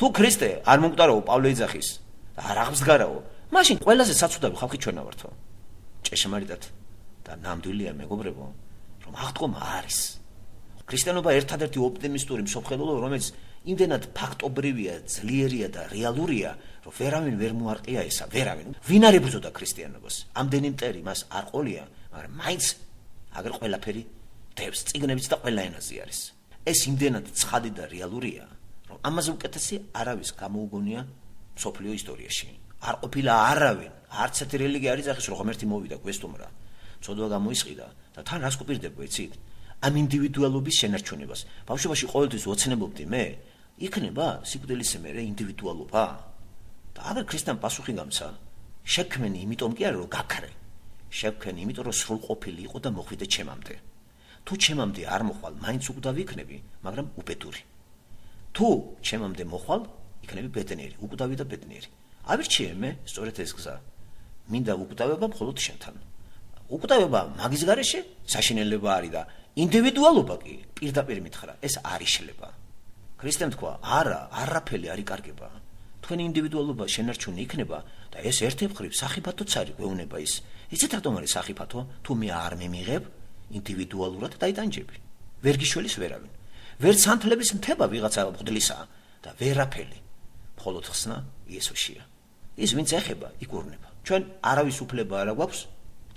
თუ ქრისტე არ მომკვდარაო პავლე იძახის და არ აღმსგარაო, მაშინ ყველაზე საცუდავი ხალხი ჩვენა ვართო. ჭეშმარიტად და ნამდვილია მეგობრებო, რომ აღდგომა არის. ქრისტიანობა ერთადერთი ოპტიმისტური მსოფლმხედველობა, რომელიც იმდენად ფაქტობრივია, ძლიერია და რეალურია, რომ ვერავინ ვერ მოარყია ესა, ვერავინ. ვინ არ ებრძოდა ქრისტიანობას? ამდენი მტერი მას არ ყოლია, მაგრამ მაინც აგერ ყველაფერი დევს, წიგნებიც და ყველა ენაზე არის. ეს იმდენად ცხადი და რეალურია, რომ ამაზე უკეთესი არავის გამოუგონია მსოფლიო ისტორიაში. არ ყოფილა არავინ, არც ერთი რელიგია არ იძახის, რომ ღმერთი მოვიდა გვესტუმრა, ცოდვა გამოისყიდა და თან რას გვპირდება, იცით? ამ ინდივიდუალობის შენარჩუნებას. ბავშვობაში ყოველთვის ოცნებობდი მე, იქნება სიკვდილის მერე ინდივიდუალობა? და აგერ ქრისტიან პასუხი გამცა, შექმენი იმიტომ კი არა, რომ გაქრე. შექმენი იმიტომ, რომ სრულყოფილი იყო და მოხვიდე ჩემამდე. თუ ჩემამდე არ მოხვალ, მაინც უკვდავი იქნები, მაგრამ უბედური. თუ ჩემამდე მოხვალ, იქნები ბედნიერი, უკვდავი და ბედნიერი. ავირჩიე მე სწორედ ეს გზა. მინდა უკვდავება მხოლოდ შენთან. უკვდავება მაგის გარეშე საშინელება არის და ინდივიდუალობა კი პირდაპირ მითხრა, ეს არ იშლება. ქრისტემ თქვა, არა, არაფერი არ იკარგება. თქვენი ინდივიდუალობა შენარჩუნი იქნება და ეს ერთ-ერთი მხრივ სახიფათოც არის გვეუბნება ის. იცით რატომ არის სახიფათო? თუ მე არ მიმიღებ ინდივიდუალურად დაიტანჯები. ვერ გიშველის ვერავინ. ვერც ანთლების მთება ვიღაცა მღვდლისა და ვერაფერი. მხოლოდ ხსნა იესოშია. ის ვინც ეხება, იკურნება. ჩვენ არავის უფლება არ გვაქვს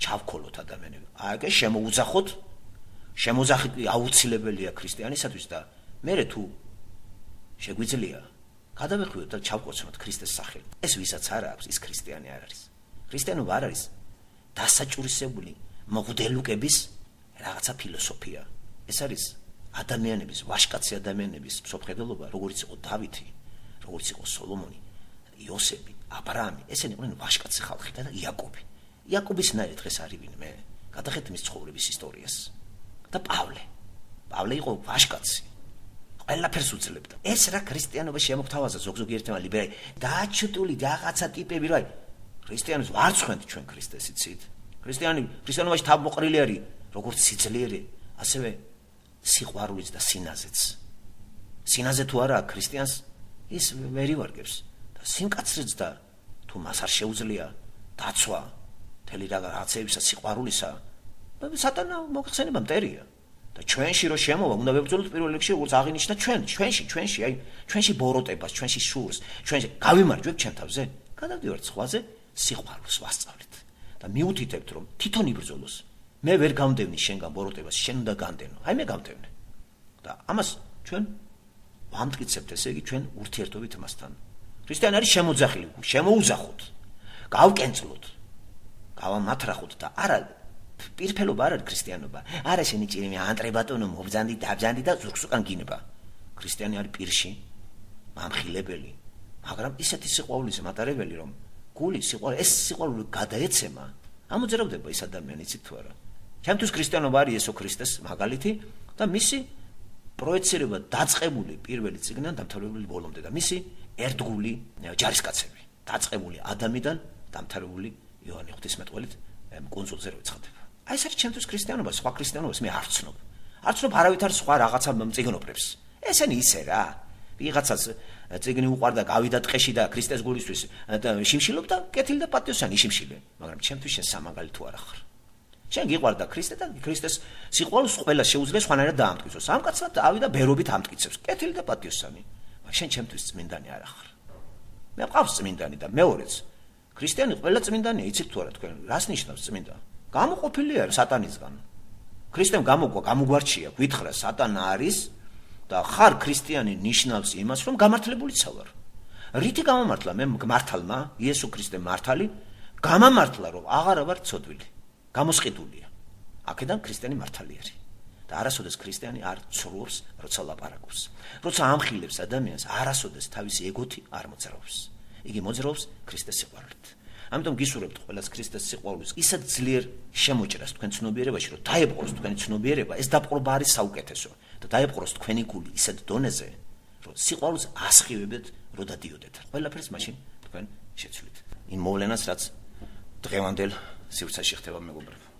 ჩავქოლოთ ადამიანები. აიგე შემოუძახოთ. შემოძახი აუცილებელია ქრისტიანისათვის და მერე თუ შეგვიძლია გადავეხვიოთ და ჩავკოცნოთ ქრისტეს სახელი. ეს ვისაც არ აქვს, ის ქრისტიანი არ არის. ქრისტიანობა არ არის დასაჭურისებული მღვდელუკების რაღაცა ფილოსოფია. ეს არის ადამიანების, ვაჟკაცი ადამიანების მსოფლმხედველობა, როგორც იყო დავითი, როგორც იყო სოლომონი, იოსები, აბრაამი, ესენი იყვნენ ვაჟკაცი ხალხი და იაკობი. იაკობისნაირად დღეს არივინ მე, გადახეთ მის ცხოვრების ისტორიას. და პავლე იყო ვაჟკაცი. ყველაფერს უძლებდა. ეს რა ქრისტიანობა შემოგთავაზა ზოგ-ზოგიერთმა ლიბერალი დააჩუტული რაღაცა ტიპები რა. ქრისტიანებს ვარ ცხენთ ჩვენ ქრისტეს იცით. ქრისტიანობაში თავმოყრილი არის როგორც სიძლიერე, ასევე სიყვარულიც და სინაზეც. სინაზე თუ არა ქრისტიანს ის ვერ ივარგებს და სიმკაცრეც და თუ მას არ შეუძლია დაცვა მთელი რაღაცეებისა სიყვარულისა, სატანა მოხსენება მტერია. და ჩვენში რო შემოვა, უნდა ვებრძოლოთ პირველ რიგში, როგორც აღინიშნა ჩვენში, აი ჩვენში ბოროტებას, ჩვენში შურს, ჩვენში გავიმარჯვებთ ჩვენ თავზე. გადავდივართ სხვაზე სიყვარულს ვასწავლეთ და მიუთითებთ, რომ თვითონ იბრძოლოს. მე ვერ გამდევნი შენგან ბოროტებას, შენ უნდა განდენო. აი მე გამდევნე. და ამას ჩვენ ვამტკიცებთ, ესე იგი ჩვენ ურთიერთობით მასთან. ქრისტიანი არის შემოძახილი, შემოუძახოთ. გავკენწლოთ. გავამათრახოთ და არა პირფელობა არ არის ქრისტიანობა. არა შენი ჭირიმი ანტრებატონო მობძანდი, დაბძანდი და ზურგს უკან გინება. ქრისტიანი არის პირში, მამხილებელი, მაგრამ ისეთი სიყვარულის მატარებელი, რომ გული სიყვარული, ეს სიყვარული გადაეცემა, ამოძრავდება ის ადამიანი, იცით თუ არა. ჩემთვის ქრისტიანობა არის იესო ქრისტეს მაგალითი და მისი პროექცირება დაწყებული პირველი წიგნიდან დამთავრებული ბოლომდე და მისი ერთგული ჯარისკაცები, დაწყებული ადამიდან დამთავრებული იოანე ღვთისმეტყველით კონსულზე როცხდება. აი ეს არის ჩემთვის ქრისტიანობა, სხვა ქრისტიანობას მე არ ვცნობ. არ ვცნობ არავითარ სხვა რაღაცა წიგნობრებს. ესენი ისე რა. ვიღაცას წიგნი უყვარდა, გავიდა ტყეში და ქრისტეს გულისთვის შიმშილობდა, კეთილი და პატიოსანი შიმშილე, მაგრამ ჩემთვის შენ სამაგალითო არ ხარ. შენ გიყვარდა ქრისტე და ქრისტეს სიყვარულს ყველა შეუძლია სხვანაირად დაამტკიცოს. ამ კაცმა ავიდა ბერობით ამტკიცებს, კეთილი და პატიოსანი, მაგრამ შენ ჩემთვის წმინდანი არ ხარ. მე მყავს წმინდანი და მეორეც ქრისტიანი ყველა წმინდანია, იცით თუ არა თქვენ, რას ნიშნავს წმინდა? გამოყოფილი არის სატანისგან. ქრისტემ გამოგვარჩია, გვითხრა სატანა არის და ხარ ქრისტიანი ნიშნავს იმას, რომ გამართლებულიცა ვარ. რითი გამამართლა მე მართალმა, იესო ქრისტე მართალი, გამამართლა რომ აღარა ვარ ცოდვილი. გამოსყიდულია. აქედან ქრისტიანი მართალი არის. და არასოდეს ქრისტიანი არ ცრუობს, როცა ლაპარაკობს. როცა ამხილებს ადამიანს, არასოდეს თავისი ეგოთი არ მოძრაობს. იგი მოძრაობს ქრისტეს სიყვარულით. ამიტომ გისურვებთ ყველას ქრისტეს სიყვარულის ისეთ ძლიერ შემოჭრას თქვენ ცნობიერებაში, რომ დაეპყროს თქვენი ცნობიერება, ეს დაპყრობა არის საუკეთესო და დაეპყროს თქვენი გული ისეთ დონეზე, რომ სიყვარულს ასხივებდეთ, რომ დადიოდეთ. ყველაფერს მაშინ თქვენ შეცვლით. იმ მოვლენას, რაც დღევანდელ სივრცეში ხდება, მეგობრებო.